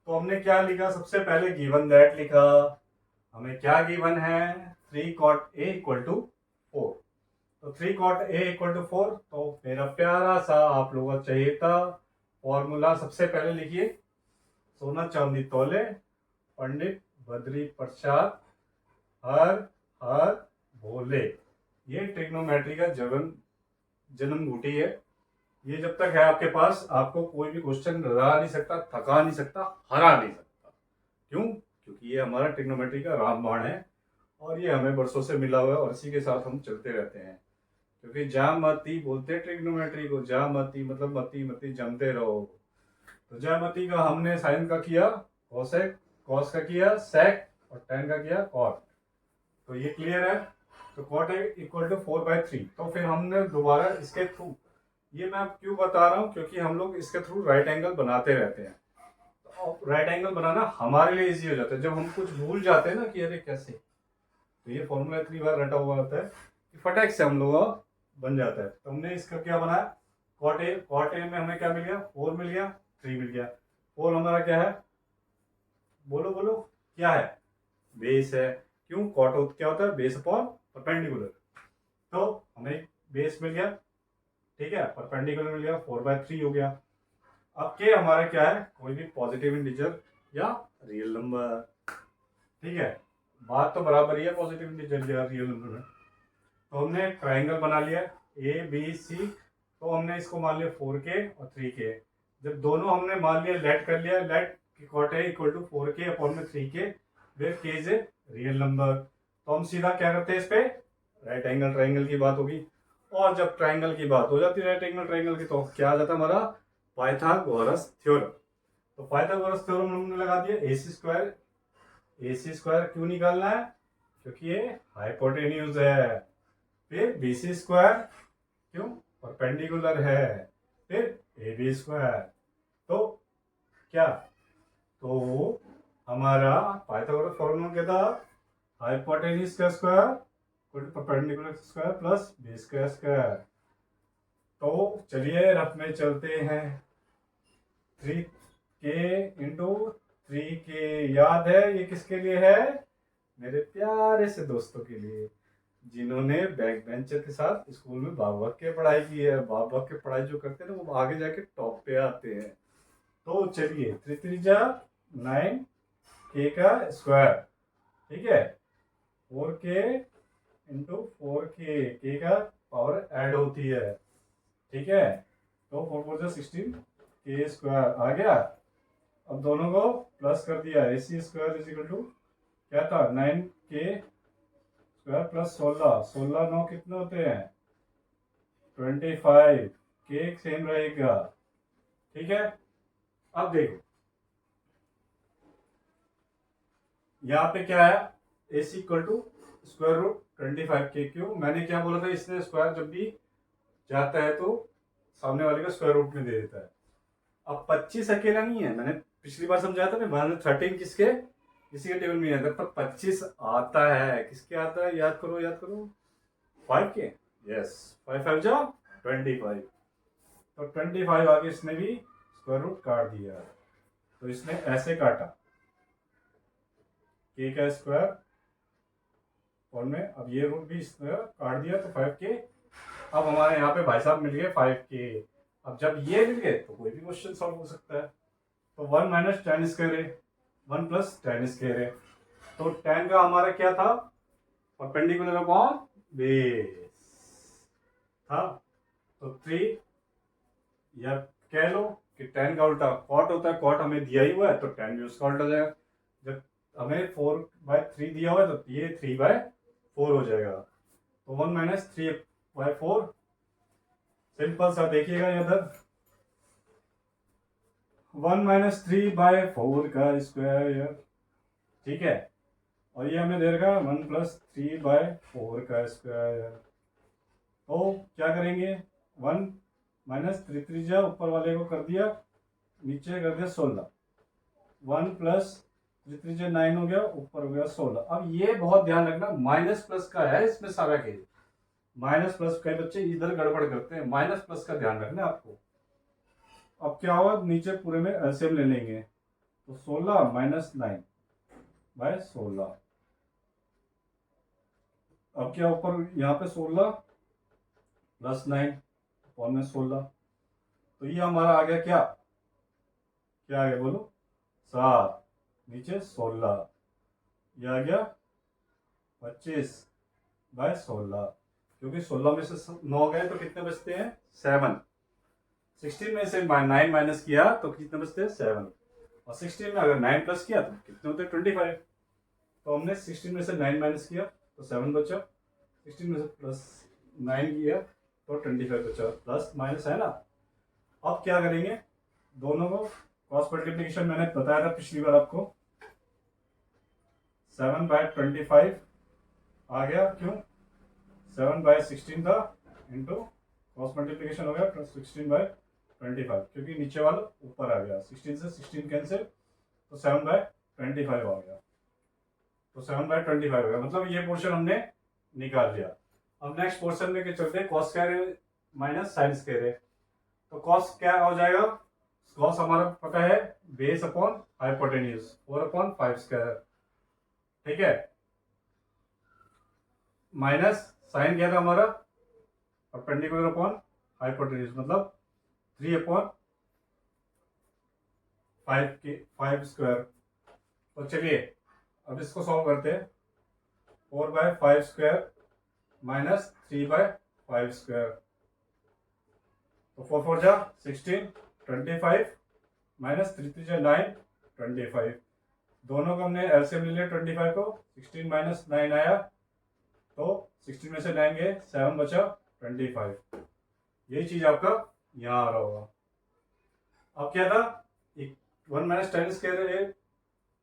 तो हमने क्या लिखा? सबसे पहले गिवन दैट लिखा। हमें क्या गिवन है? 3 cot A इक्वल टू 4। तो 3 cot A इक्वल टू 4, तो मेरा प्यारा सा आप लोगों को चाहिए था फॉर्मूला। सबसे पहले लिखिए सोना चांदी तोले पंडित बद्री प्रसाद हर हर भोले। ये ट्रिग्नोमेट्री का जन्म घुटी है। ये जब तक है आपके पास आपको कोई भी क्वेश्चन डरा नहीं सकता, थका नहीं सकता, हरा नहीं सकता। क्यों? क्योंकि ये हमारा ट्रिग्नोमेट्री का रामबाण है और ये हमें बरसों से मिला हुआ है और इसी के साथ हम चलते रहते हैं। क्योंकि जामती बोलते ट्रिग्नोमेट्री को, जामती मतलब मती मती जमते रहो। तो जामती का हमने साइन का किया कोसेक, कॉस का किया सेक और टेन का किया कॉट। तो ये क्लियर है। तो कॉट ए इक्वल टू 4/3। तो फिर हमने दोबारा इसके थ्रू, ये मैं क्यों बता रहा हूँ, क्योंकि हम लोग इसके थ्रू राइट एंगल बनाते रहते हैं। तो राइट एंगल बनाना हमारे लिए इजी हो जाता है। जब हम कुछ भूल जाते हैं ना कि अरे कैसे, तो ये फॉर्मूला इतनी बार रटा हुआ होता है कि फटाक से हम लोग बन जाता है। तो हमने इसका क्या बनाया, कॉट ए में हमें क्या मिल गया, 4 मिल गया, 3 मिल गया। 4 हमारा क्या है, बोलो बोलो क्या है, बेस है। क्यों, कॉट क्या होता है, बेस अपॉन परपेंडिकुलर। तो हमें बेस मिल गया, ठीक है, परपेंडिकुलर मिल गया, 4/3 हो गया। अब के हमारा क्या है, कोई भी पॉजिटिव इंटीजर या रियल नंबर, ठीक है। बात तो बराबर ही है, पॉजिटिव इंटीजर या रियल नंबर में। तो हमने ट्राइंगल बना लिया ए बी सी। तो हमने इसको मान लिया 4k और 3k। जब दोनों हमने मान लिया, लेट कर लिया, let cot A equal to 4k upon में 3k, where k is a real number. तो हम सीधा क्या करते हैं, इस पे राइट एंगल ट्राइंगल की बात होगी। और जब ट्राइंगल की बात हो जाती है, राइट एंगल ट्राइंगल की, तो क्या आ जाता है हमारा पाइथागोरस थ्योरम। तो पाइथागोरस थ्योरम हमने लगा दिया। ए सी स्क्वायर क्यों निकालना है, क्योंकि ये हाइपोटेन्यूज है। फिर बी सी स्क्वायर क्यों, परपेंडिकुलर है। फिर ए बी स्क्वायर, तो क्या, तो हमारा पाइथागोरस फॉर्मूला क्या था, हाइपोटेन्यूज का square perpendicular square plus B square. तो चलिए रफ में चलते हैं। 3k इंटू 3k, याद है ये किसके लिए है, मेरे प्यारे से दोस्तों के लिए, जिन्होंने बैक बेंचर के साथ स्कूल में भाग के पढ़ाई की है। भाग के पढ़ाई जो करते हैं ना, वो आगे जाके टॉप पे आते हैं। तो चलिए 3 3 जा 9 k का स्क्वायर, ठीक है, 4k इंटू 4k, k का पावर ऐड होती है, ठीक है। तो 4 4 16 k स्क्वायर आ गया। अब दोनों को प्लस कर दिया, ए C square is equal to क्या था, 9k स्क्वायर प्लस 16, 16 9 कितने होते हैं 25, के सेम रहेगा, ठीक है। अब देखो यहाँ पे क्या है, A C equal to square root 25k। क्यों, मैंने क्या बोला था, इसने स्क्वायर जब भी जाता है तो सामने वाले का स्क्वायर रूट में दे देता है। अब 25 अकेला नहीं है, मैंने पिछली बार समझाया था ना, 113 किसके, किसी के टेबल में आता है, पर 25 आता है, किसके आता है, याद करो याद करो, 5 के, यस, 5 5 जा 25। तो 25 आगे इसने भी स्क्वायर रूट काट दिया। तो इसने ऐसे काटा, के का स्क्वायर और में, अब ये रूट भी इसने काट दिया, तो 5k। अब हमारे यहाँ पे भाई साहब मिल गए 5k। अब जब ये मिल गए तो कोई भी क्वेश्चन सॉल्व हो सकता है। तो 1 माइनस टेन स्क्वायर है, 1 प्लस टेन स्क्वायर है। तो टेन का हमारा क्या था, परपेंडिकुलर अपॉन बेस था। तो 3, या कह लो कि टेन का उल्टा कॉट होता है, कॉट हमें दिया ही हुआ है तो टेन भी उसका उल्टा जाएगा। जब हमें 4/3 दिया हुआ है तो ये 3/4 हो जाएगा। तो 1 माइनस 3/4, सिंपल सा देखिएगा इधर, 1 माइनस 3/4 का स्क्वायर, ठीक है। और ये हमें दे रखा 1 प्लस 3/4 का स्क्वायर। तो क्या करेंगे, 1 माइनस 3 3 ऊपर वाले को कर दिया, नीचे कर दिया 16, 1 प्लस 3 3 9 हो गया, ऊपर हो गया 16। अब ये बहुत ध्यान रखना, माइनस प्लस का है इसमें सारा खेल, माइनस प्लस, कई बच्चे इधर गड़बड़ करते हैं, माइनस प्लस का ध्यान रखना आपको। अब क्या होगा, नीचे पूरे में एलसीएम ले लेंगे, तो 16 माइनस 9/16। अब क्या, ऊपर यहाँ पे 16 प्लस 9 और में 16, तो ये हमारा आ गया क्या, क्या आ गया बोलो, 7, नीचे 16, ये आ गया 25/16। क्योंकि 16 में से 9 गए तो कितने बचते हैं, 7। 16 में से 9 माइनस किया तो कितने बचते हैं, 7। और 16 में अगर 9 प्लस किया तो कितने होते हैं, 25। तो हमने 16 में से 9 माइनस किया तो 7 बचा, 16 में से प्लस 9 किया तो 25 बचा, प्लस माइनस है ना। अब क्या करेंगे, दोनों को क्रॉस मल्टीप्लिकेशन मैंने बताया था पिछली बार आपको, 7/25 आ गया। क्यों, 7/16 था इंटू क्रॉस मल्टीप्लीकेशन हो गया 16/25, क्योंकि नीचे वाला ऊपर आ गया, 16 से 16 कैंसिल, तो 7/25 आ गया। तो 7/25 हो गया, मतलब ये पोर्शन हमने निकाल लिया। अब नेक्स्ट पोर्शन में क्या चलते हैं, cos square A minus sine square ए। तो कॉस क्या हो जाएगा, कॉस हमारा पता है बेस अपॉन हाइपोटेन्यूज 4/5 स्क्वायर, ठीक है, माइनस साइन क्या था हमारा परपेंडिकुलर अपॉन हाइपोटेन्यूज, मतलब 3/5 स्क्वायर। तो चलिए अब इसको सॉल्व करते हैं, 4/5 स्क्वायर माइनस 3/5 स्क्वायर, तो 4 4 जा 16, 25 माइनस 3 3 जा 9, 25। दोनों को हमने एलसीएम ले लिया 25 को, 16 माइनस 9 आया, तो 16 में से 9 गए, 7 बचा 25। यही चीज आपका यहाँ आ रहा होगा। अब क्या था, 1 minus tan square A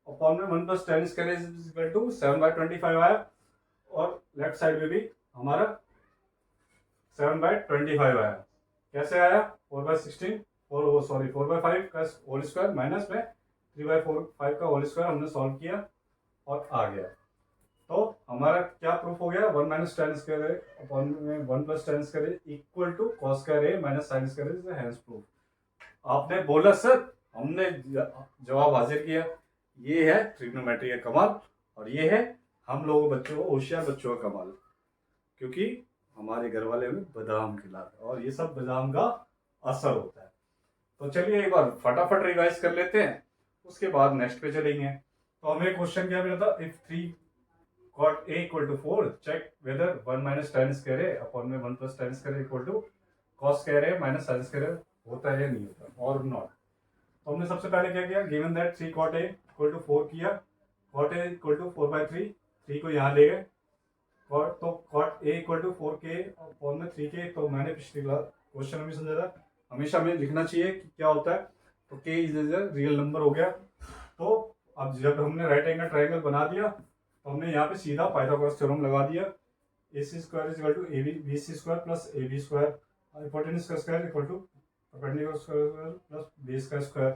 upon में 1 plus tan square is equal to 7/25 आया, और लेफ्ट साइड में भी हमारा 7/25 आया। कैसे आया, 4/16 4/5 का होल स्क्वायर माइनस में 3/5 का होल स्क्वायर हमने सॉल्व किया और आ गया। तो हमारा क्या प्रूफ हो गया, 1 minus tan square A upon में 1 plus tan square A equal to cos square A minus sine square A is hence proof. आपने बोला सर, हमने जवाब हाजिर किया। ये है ट्रिग्नोमेट्री का कमाल, और ये है हम लोगों बच्चों को, होशियार बच्चों का कमाल, क्योंकि हमारे घर वाले हमें बादाम खिलाते हैं और ये सब बादाम का असर होता है। तो चलिए एक बार फटाफट रिवाइज कर लेते हैं, उसके बाद नेक्स्ट पे चलेंगे। तो हमें क्वेश्चन क्या मिला था, if 3 cot a equal to 4 check whether 1 minus tan square a upon में 1 plus tan square a equal to cos square a minus sin square a होता है या नहीं होता, और नॉट। तो हमने सबसे पहले क्या किया, given that 3 cot a equal to 4 किया, cot a equal to 4/3, 3 को यहाँ ले गए, तो cot a equal to 4k upon में 3k। तो मैंने पिछली क्वेश्चन में भी समझा था, हमेशा हमें लिखना चाहिए कि क्या होता है, तो k इज रियल नंबर हो गया। तो अब जब हमने राइट एंगल ट्राइंगल बना दिया, तो हमने यहाँ पे सीधा पाइथागोरस थ्योरम लगा दिया, AC square is equal to BC square plus AB square, hypotenuse का square equal to perpendicular square plus base का स्क्वायर,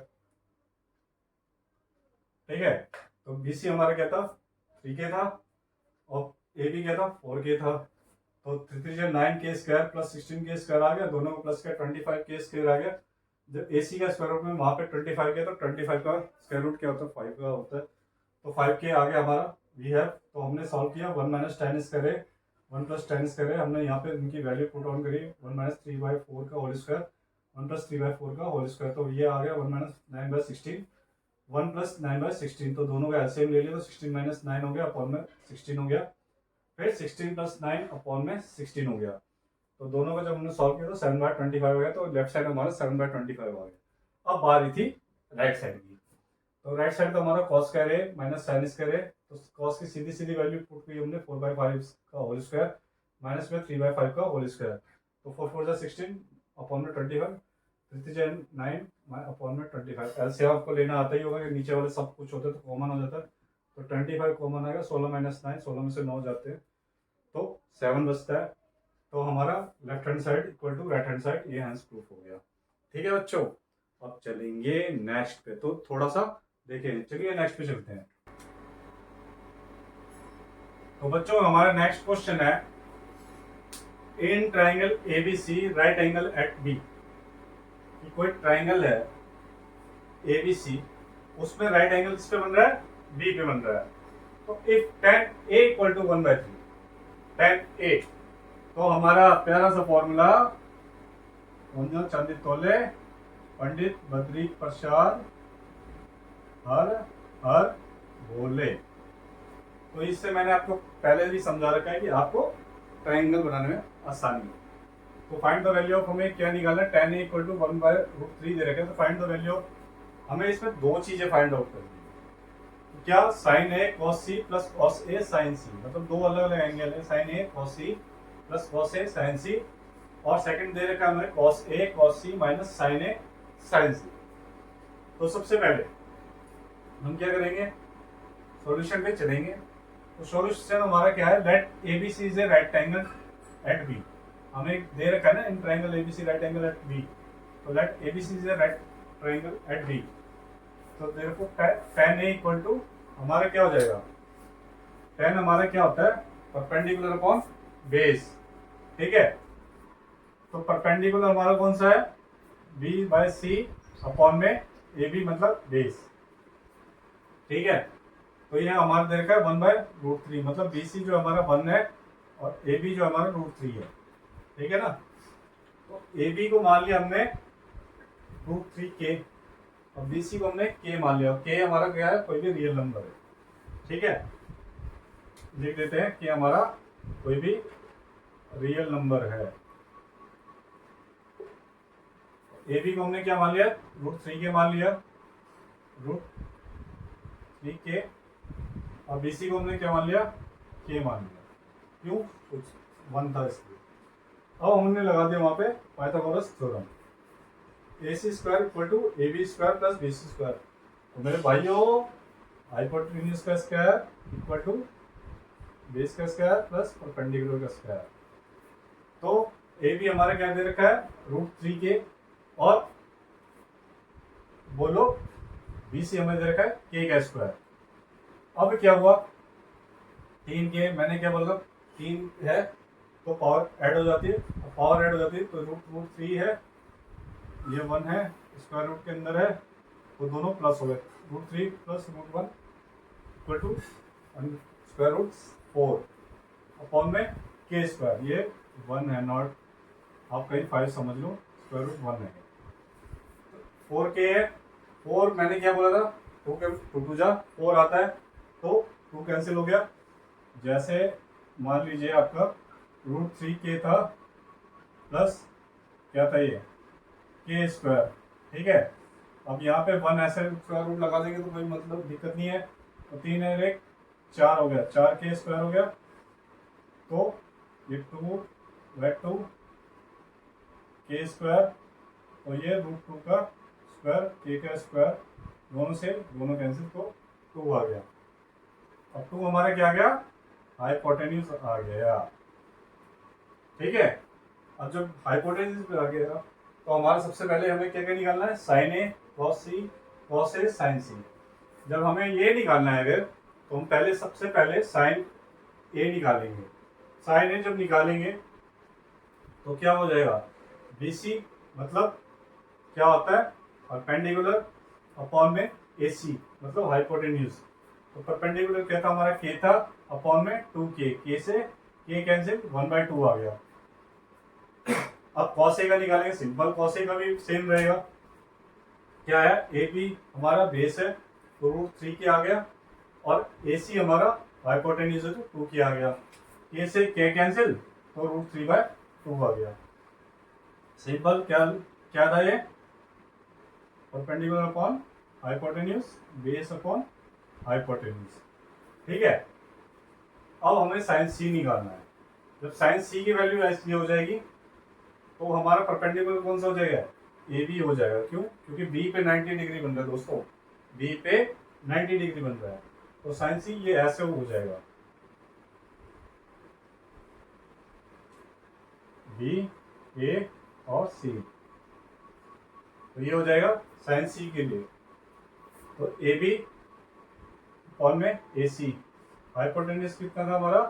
ठीक है। तो BC हमारा क्या था, 3k था, और AB क्या था, 4k था। तो 3 3 9 k square plus 16k square आ गया, दोनों को प्लस किया 25k स्क्वायर आ गया। जब AC का स्क्वायर रूट में वहां पे 25 गया, तो 25 का स्क्वायर रूट क्या होता है, 5 का होता है, तो 5k आ गया हमारा। वी हैव, तो हमने सॉल्व किया 1 माइनस टेन स्क्वायर है, 1 प्लस टेन स्क्वायर है, हमने यहाँ पे इनकी वैल्यू पुट ऑन करी, 1 माइनस 3/4 का होल स्क्वायर, 1 प्लस 3/4 का होल स्क्वायर, तो ये आ गया 1 माइनस 9/16, 1 प्लस 9/16, तो दोनों का एलसीएम ले लिया, तो 16 माइनस 9 हो गया, अपॉन में 16 हो गया, फिर 16 प्लस 9 अपॉन में 16 हो गया। तो दोनों का जब हमने सॉल्व किया तो 7/25 हो गया, तो लेफ्ट साइड हमारा 7/25 आ गया। अब बारी थी राइट साइड की, तो राइट साइड का हमारा कॉस स्क्वायर है माइनस साइन स्क्वायर है, तो कॉस की सीधी सीधी वैल्यू पुट की हमने 4/5 का होल स्क्वायर माइनस में 3/5 का होल स्क्वायर, तो 4 4 जा 16 अपॉन में 25, 3 3 9 अपॉन में 25। एलसीएम आपको लेना आता ही होगा कि नीचे वाले सब कुछ होते हैं तो कॉमन हो जाता है, तो 25 कॉमन आएगा, 16 माइनस 9, 16 में से 9 जाते हैं, तो 7 बचता है। तो हमारा left hand side equal to right hand side, ये हैंस प्रूफ हो गया। ठीक है बच्चों, अब चलेंगे नेक्स्ट पे, तो थोड़ा सा देखें, चलिए नेक्स्ट पे चलते हैं। तो बच्चों हमारा नेक्स्ट क्वेश्चन है, in triangle ABC right angle at B, कि कोई ट्राइंगल है ABC, उसमें राइट एंगल किस पे बन रहा है, B पे बन रहा है। तो if tan A equal to 1/3, tan A, तो हमारा प्यारा सा फॉर्मूला, चांदी तोले पंडित बद्री प्रसाद हर हर बोले। तो इससे मैंने आपको पहले भी समझा रखा है कि आपको ट्राइंगल बनाने में आसानी है। तो फाइंड द वैल्यू ऑफ, हमें क्या निकालना है, tan A इक्वल टू 1/√3 दे रखे हैं, तो फाइंड द वैल्यू ऑफ, हमें इसमें दो चीजें फाइंड आउट करनी है। तो क्या, sine A cos C plus cos A sin C, मतलब दो अलग अलग एंगल है, sine A cos C plus cos A sin C, और सेकंड दे रखा है हमें cos A cos C minus sin A sin C। तो सबसे पहले हम क्या करेंगे, सॉल्यूशन पे चलेंगे। तो सॉल्यूशन हमारा क्या है, let ABC is a right angle at B, हमें दे रखा है ना in triangle ABC right angle at B, तो let ABC is a right triangle at B, तो देखो tan ए इक्वल टू हमारा क्या हो जाएगा, tan हमारा क्या होता है परपेंडिकुलर अपॉन बेस, ठीक है। तो परपेंडिकुलर हमारा कौन सा है, बी बाय सी अपॉन में ए बी मतलब बेस, ठीक है। तो ये हमारा दे रखा है 1/√3, मतलब बी सी जो हमारा 1 है और ए बी जो हमारा √3 है, ठीक है ना। तो ए बी को मान लिया हमने √3 के और बी सी को हमने के मान लिया, के हमारा क्या है, कोई भी रियल नंबर है, ठीक है। लिख देते हैं कि हमारा कोई भी रियल नंबर है। ए बी को हमने क्या मान लिया, √3 के मान लिया, √3 के, और बी सी को हमने क्या मान लिया, के मान लिया, क्यों, कुछ 1 था इसलिए। अब हमने लगा दिया वहां पे Pythagoras theorem, A C square equal to A B square plus B C square. तो मेरे भाइयों हाइपोटेन्यूज का स्क्वायर इक्वल टू बेस का स्क्वायर प्लस परपेंडिकुलर का स्क्वायर। तो ए बी हमारा क्या दे रखा है √3 के, और बोलो बी सी हमें दे रखा है के का स्क्वायर। अब क्या हुआ, 3 के मैंने क्या बोला 3 है तो पावर ऐड हो जाती है, पावर ऐड हो जाती है तो √3 है, ये 1 है स्क्वायर रूट के अंदर है, तो दोनों प्लस हो गए, √3 प्लस √1 इक्वल टू √4 अपॉन में के स्क्वायर, ये 1 है नॉट, आप कहीं 5 समझ लो, √1 है, 4 के है, 4 मैंने क्या बोला था 2 के 2 जा 4 आता है, तो 2 कैंसिल हो गया। जैसे मान लीजिए आपका √3 के था प्लस क्या था ये के स्क्वायर, ठीक है। अब यहाँ पे 1 ऐसे स्क्वायर रूट लगा देंगे तो कोई मतलब दिक्कत नहीं है, तो 3 है 1 4 हो गया, 4 के स्क्वायर हो गया, तो ये 2 2 के स्क्वायर और ये √2 का स्क्वायर के का स्क्वायर, दोनों से दोनों कैंसिल, तो 2 आ गया। अब 2 हमारा क्या आ गया, हाइपोटेन्यूज आ गया, ठीक है। अब जब हाइपोटेन्यूज आ गया तो हमारा सबसे पहले हमें क्या क्या निकालना है, sign A cos C, cos A sign सी। जब हमें ये निकालना है अगर, तो हम पहले सबसे पहले साइन ए निकालेंगे। साइन ए जब निकालेंगे तो क्या हो जाएगा, बी सी मतलब क्या होता है परपेंडिकुलर अपॉन में ए सी मतलब हाइपोटेन्यूज। तो परपेंडिकुलर क्या था हमारा, के था अपॉन में 2 के से के कैंसिल 1/2 आ गया। अब कॉस ए का निकालेंगे, सिंपल कॉस ए का भी सेम रहेगा, क्या है ए बी हमारा बेस है तो √3 के आ गया, और ए सी हमारा हाइपोटेन्यूज है तो 2 के आ गया, के से के कैंसिल तो √3/2 आ गया। सिंपल क्या क्या था ये, perpendicular upon hypotenuse, base upon hypotenuse, ठीक है। अब हमें साइन सी निकालना है। जब साइन सी की वैल्यू ऐसी हो जाएगी तो हमारा परपेंडिकुलर कौन सा हो जाएगा, ए बी हो जाएगा, क्यों, क्योंकि बी पे 90 डिग्री बन रहा है दोस्तों, बी पे 90 डिग्री बन रहा है, तो साइन सी ये ऐसे हो जाएगा, बी ए और सी, तो ये हो जाएगा साइन सी के लिए। तो ए बी अपॉन में ए सी, हाइपोटेन्यूज कितना था हमारा,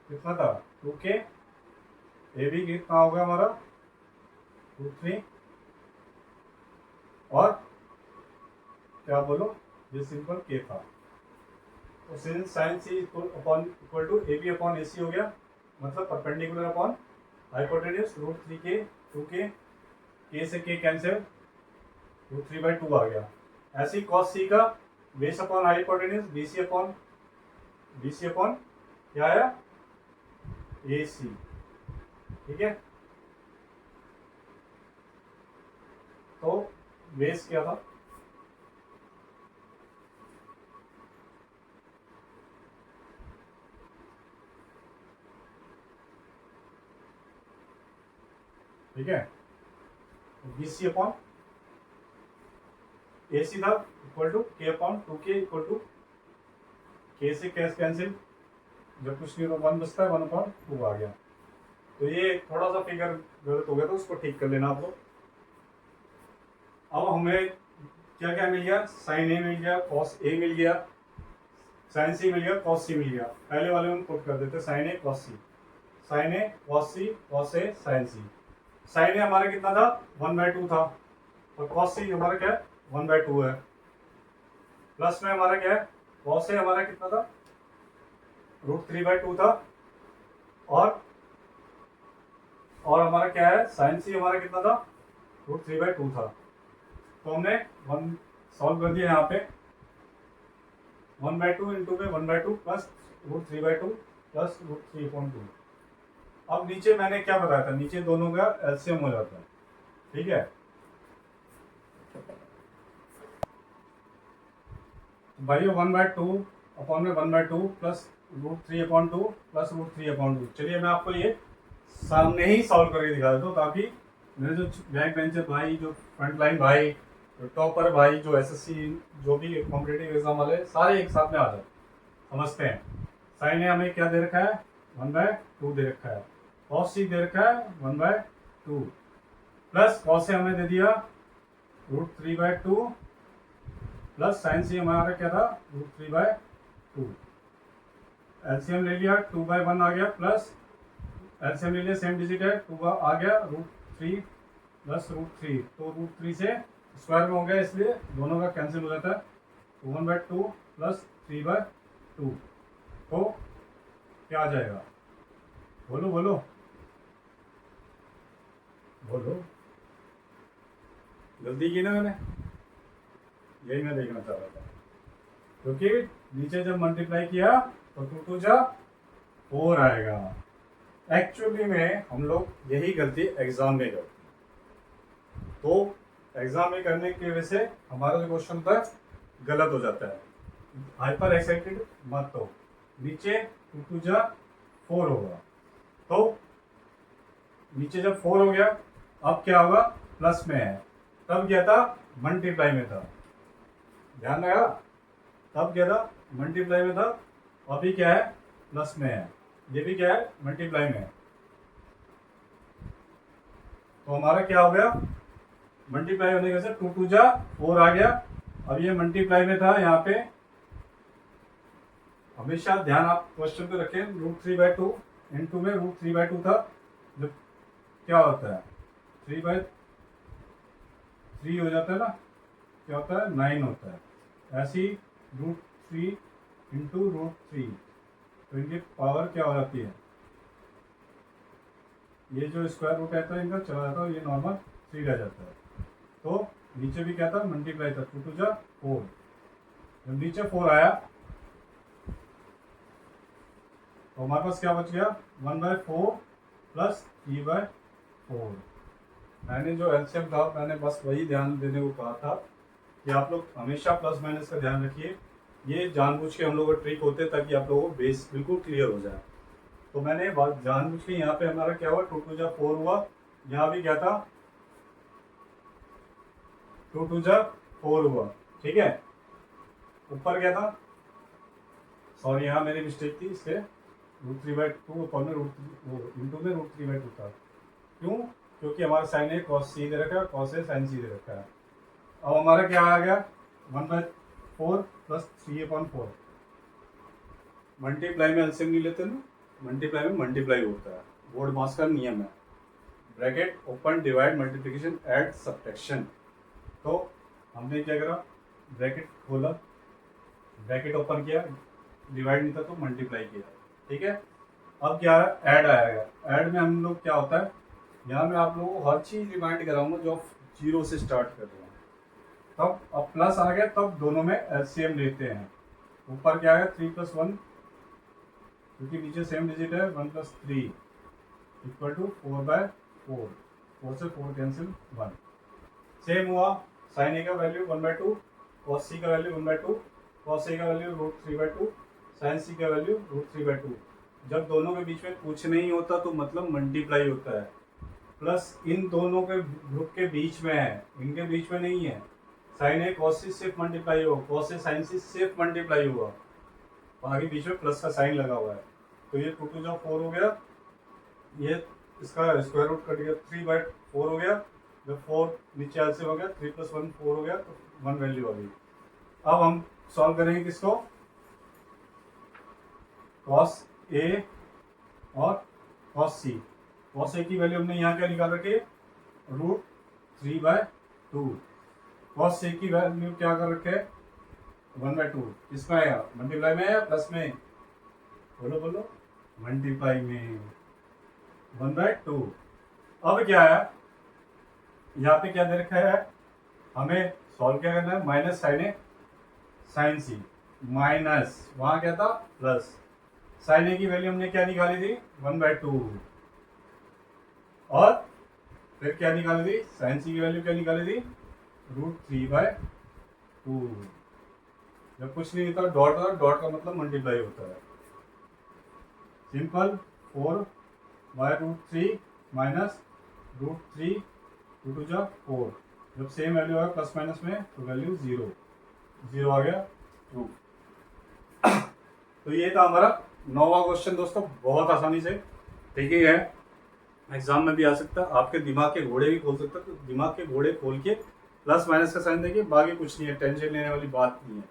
कितना था 2 के, ए बी कितना होगा हमारा √3, और क्या बोलो ये सिंपल के था, तो sine C equal to A B upon A C हो गया, मतलब परपेंडिकुलर अपॉन हाइपोटेन्यूज √3 के 2 के से के कैंसिल √3/2 आ गया। ऐसे ही कॉस सी का base upon hypotenuse B C upon क्या आया ए सी, ठीक है। तो बेस क्या था, ठीक है, बी सी अपॉन ए सी था इक्वल टू के अपॉन 2 के इक्वल टू के से कैश कैंसिल जब कुछ नहीं होता 1 बचता है, 1/2 आ गया। तो ये थोड़ा सा फिगर गलत हो गया, तो उसको ठीक कर लेना आप लोग। अब हमें क्या क्या मिल गया, साइन ए मिल गया, कॉस ए मिल गया, साइन सी मिल गया, कॉस सी मिल गया। पहले वाले में पुट कर देते sign A cos C, sign A cos C, cos A sign C. Sign ए हमारा कितना था, 1/2 था, और कॉस सी हमारा क्या है, 1/2 है। प्लस में हमारा क्या है, कॉस ए हमारा कितना था, √3/2 था, और हमारा क्या है, साइन सी हमारा कितना था, √3/2 था। तो हमने 1 सॉल्व कर दिया यहाँ पे, 1/2 इंटू में 1/2 प्लस √3/2 प्लस √3/2। अब नीचे मैंने क्या बताया था, नीचे दोनों का एलसीएम हो जाता है, ठीक है। भाई 1/2 अपॉन में 1/2 प्लस √3/2 प्लस √3/2। चलिए मैं आपको ये सामने ही सॉल्व करके दिखा देता हूँ, ताकि मेरे जो बैक बेंचर भाई, जो फ्रंट लाइन भाई, जो टॉपर भाई, जो एसएससी, जो भी कॉम्पिटेटिव एग्जाम वाले, सारे एक साथ में आ जाए। समझते हैं। साइन ए हमें क्या दे रखा है, 1/2 दे रखा है, कॉस सी दे रखा है 1/2 प्लस कॉस ए हमें दे दिया √3/2 प्लस साइन सी हमारा क्या था, √3/2। एलसीएम ले लिया, 2/1 आ गया, प्लस एलसीएम ले लिया, सेम डिजिट है, 2 आ गया, √3 प्लस √3। तो √3 से स्क्वायर में हो गया, इसलिए दोनों का कैंसिल हो जाता है। 1/2 प्लस 3/2, तो क्या आ जाएगा, बोलो बोलो बोलो। गलती की ना मैंने, यही मैं देखना चाह रहा था, क्योंकि नीचे जब मल्टीप्लाई किया तो 2 2 जा 4 आएगा। एक्चुअली में हम लोग यही गलती एग्जाम में करते हैं, तो एग्जाम में करने की वजह से हमारा जो क्वेश्चन होता है गलत हो जाता है। हाइपर एक्साइटेड मत हो, नीचे 2 2 जा 4 होगा, तो नीचे जब 4 हो गया, अब क्या होगा, प्लस में है, तब क्या था, मल्टीप्लाई में था, ध्यान लगा, तब क्या था, मल्टीप्लाई में था, अभी क्या है, प्लस में है, ये भी क्या है, मल्टीप्लाई में है। तो हमारा क्या हो गया, मल्टीप्लाई होने की वजह से 2 2 जा 4 आ गया। अब ये मल्टीप्लाई में था, यहाँ पे हमेशा ध्यान आप क्वेश्चन पे रखें, √3/2 इंटू में √3/2 था, जब क्या होता है, 3/3 हो जाता है ना, क्या होता है, 9 होता है। ऐसी √3 इंटू √3, तो इनकी पावर क्या हो जाती है, ये जो स्क्वायर रूट रहता है इनका चला जाता है, ये नॉर्मल 3 रह जाता है। तो नीचे भी क्या था, मल्टीप्लाई था, 2 2 जा 4। जब नीचे 4 आया तो हमारे पास क्या बच गया, 1/4 प्लस 3/4। मैंने जो एलसीएम था, मैंने बस वही ध्यान देने को कहा था कि आप लोग हमेशा प्लस माइनस का ध्यान रखिए। ये जानबूझ के हम लोगों को ट्रिक होते हैं, ताकि आप लोगों को बेस बिल्कुल क्लियर हो जाए। तो मैंने जानबूझ के, यहाँ पे हमारा क्या हुआ, 2 2 जा 4 हुआ, यहाँ भी क्या था, 2 2 जा 4 हुआ, ठीक है। ऊपर क्या था, सॉरी यहाँ मेरी मिस्टेक थी, इसलिए √3/2 अपॉन में इंटू में √3/2 था। क्यों, क्योंकि हमारा साइन ए कॉस सी दे रखा है, कॉस ए साइन सी दे रखा है। अब हमारा क्या आ गया, 1/4 प्लस 3/4। मल्टीप्लाई में एलसीएम नहीं लेते ना, मल्टीप्लाई में मल्टीप्लाई होता है, बोर्ड मास का नियम है, bracket open, divide, multiplication, add, subtraction. तो हमने क्या करा, ब्रैकेट खोला, ब्रैकेट ओपन किया, डिवाइड नहीं था तो मल्टीप्लाई किया, ठीक है। अब क्या है, ऐड आएगा। ऐड में हम लोग क्या होता है, यहाँ मैं आप लोगों को हर चीज रिमाइंड कराऊंगा जो आप 0 से स्टार्ट कर रहे हैं। तब अब प्लस आ गया, तब दोनों में एलसीएम लेते हैं। ऊपर क्या है, 3 + 1, क्योंकि नीचे सेम डिजिट है, 1 + 3 इक्वल टू 4/4। 4 से 4 कैंसिल, 1। सेम हुआ, साइन ए का वैल्यू 1/2, कॉस सी का वैल्यू 1/2, कॉस ए का वैल्यू √3/2, साइन सी का वैल्यू √3/2। जब दोनों के बीच में कुछ नहीं होता तो मतलब मल्टीप्लाई होता है। प्लस इन दोनों के ग्रुप के बीच में है, इनके बीच में नहीं है। साइन ए कॉस सी सिर्फ मल्टीप्लाई होगा, कॉस ए साइन सी सिर्फ मल्टीप्लाई होगा, और आगे बीच में प्लस का साइन लगा हुआ है। तो ये 2 टू जा 4 हो गया, ये इसका स्क्वायर रूट कट गया, 3/4 हो गया। जब 4 नीचे एलसीएम हो गया, 3 + 1 4 हो गया, तो 1 वैल्यू आ गई। अब हम सॉल्व करेंगे किसको, cos A और cos C। cos A की वैल्यू हमने यहाँ क्या निकाल रखी है, √3/2। cos A की वैल्यू क्या कर रखे है, 1/2। किसमें आएगा, मल्टीप्लाई में या प्लस में, बोलो बोलो, मल्टीप्लाई में, 1/2। अब क्या है, यहाँ पे क्या दे रखा है, हमें सॉल्व क्या करना है, माइनस साइन ए साइन सी, माइनस वहां क्या था प्लस, साइन ए की वैल्यू हमने क्या निकाली थी, 1/2, और फिर क्या निकाली थी, साइन सी की वैल्यू क्या निकाली थी, √3/2। जब कुछ नहीं होता डॉट, और डॉट का मतलब मल्टीप्लाई होता है, सिंपल, 4/√3 माइनस √3, 2 टू जा 4। जब सेम वैल्यू आएगा प्लस माइनस में तो वैल्यू 0 आ गया, ट्रू। तो ये था हमारा 9वां क्वेश्चन दोस्तों, बहुत आसानी से, ठीक है, एग्जाम में भी आ सकता है, आपके दिमाग के घोड़े भी खोल सकता है। तो दिमाग के घोड़े खोल के प्लस माइनस का साइन देखिए, बाकी कुछ नहीं है, टेंशन लेने वाली बात नहीं है।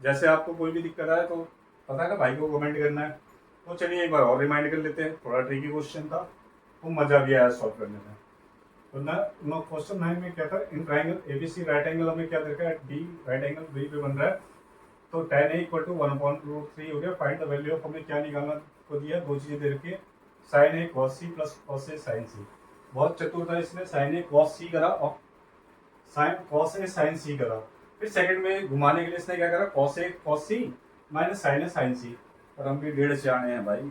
जैसे आपको कोई भी दिक्कत आए तो पता है ना भाई को कमेंट करना है। तो चलिए एक बार और रिमाइंड कर लेते हैं, थोड़ा ट्रिकी क्वेश्चन था, तो मजा भी आया सॉल्व करने में। तो ना क्वेश्चन 9 में क्या था, इन ट्राइंगल एबीसी राइट एंगल हमें क्या देखा है, डी राइट एंगल बी पे बन रहा है। तो tan A = 1/√3 हो गया। फाइंड द वैल्यू ऑफ, हमें क्या निकालना को दिया, दो चीजें दे रखी है, sin A cos C plus cos A sin C। बहुत चतुर था इसने, sin A cos C करा और cos A sin C करा। फिर सेकंड में घुमाने के लिए इसने क्या करा, cos A cos C minus sin A sin C। और हम भी 1.5 से आने हैं भाई,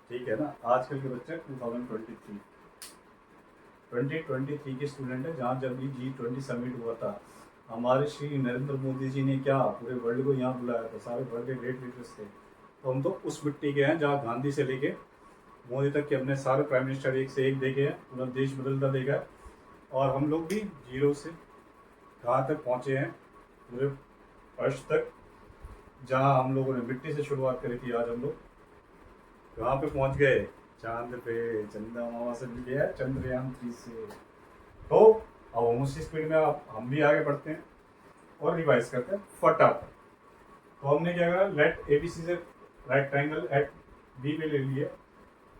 ठीक है ना। आजकल के बच्चे 2023 के स्टूडेंट है, जहाँ जब भी G20 समिट हुआ था, हमारे श्री नरेंद्र मोदी जी ने क्या पूरे वर्ल्ड को यहाँ बुलाया था, सारे वर्ल्ड के ग्रेट लीडर्स थे। तो हम तो उस मिट्टी के हैं जहाँ गांधी से लेके मोदी तक के हमने सारे प्राइम मिनिस्टर एक से एक देखे हैं, पूरा देश बदलता देखा है। और हम लोग भी 0 से कहाँ तक पहुँचे हैं, पूरे फर्श तक, जहाँ हम लोगों ने मिट्टी से शुरुआत करी थी, आज हम लोग कहाँ पे पहुँच गए, चांद पे, चंदा मामा से मिल गया चंद्रयान 3 से। तो अब हम उसी स्पीड में हम भी आगे बढ़ते हैं और रिवाइज करते हैं फटाफट। तो हमने क्या करा, लेट एबीसी से राइट ट्राइंगल एट बी पे ले लिए।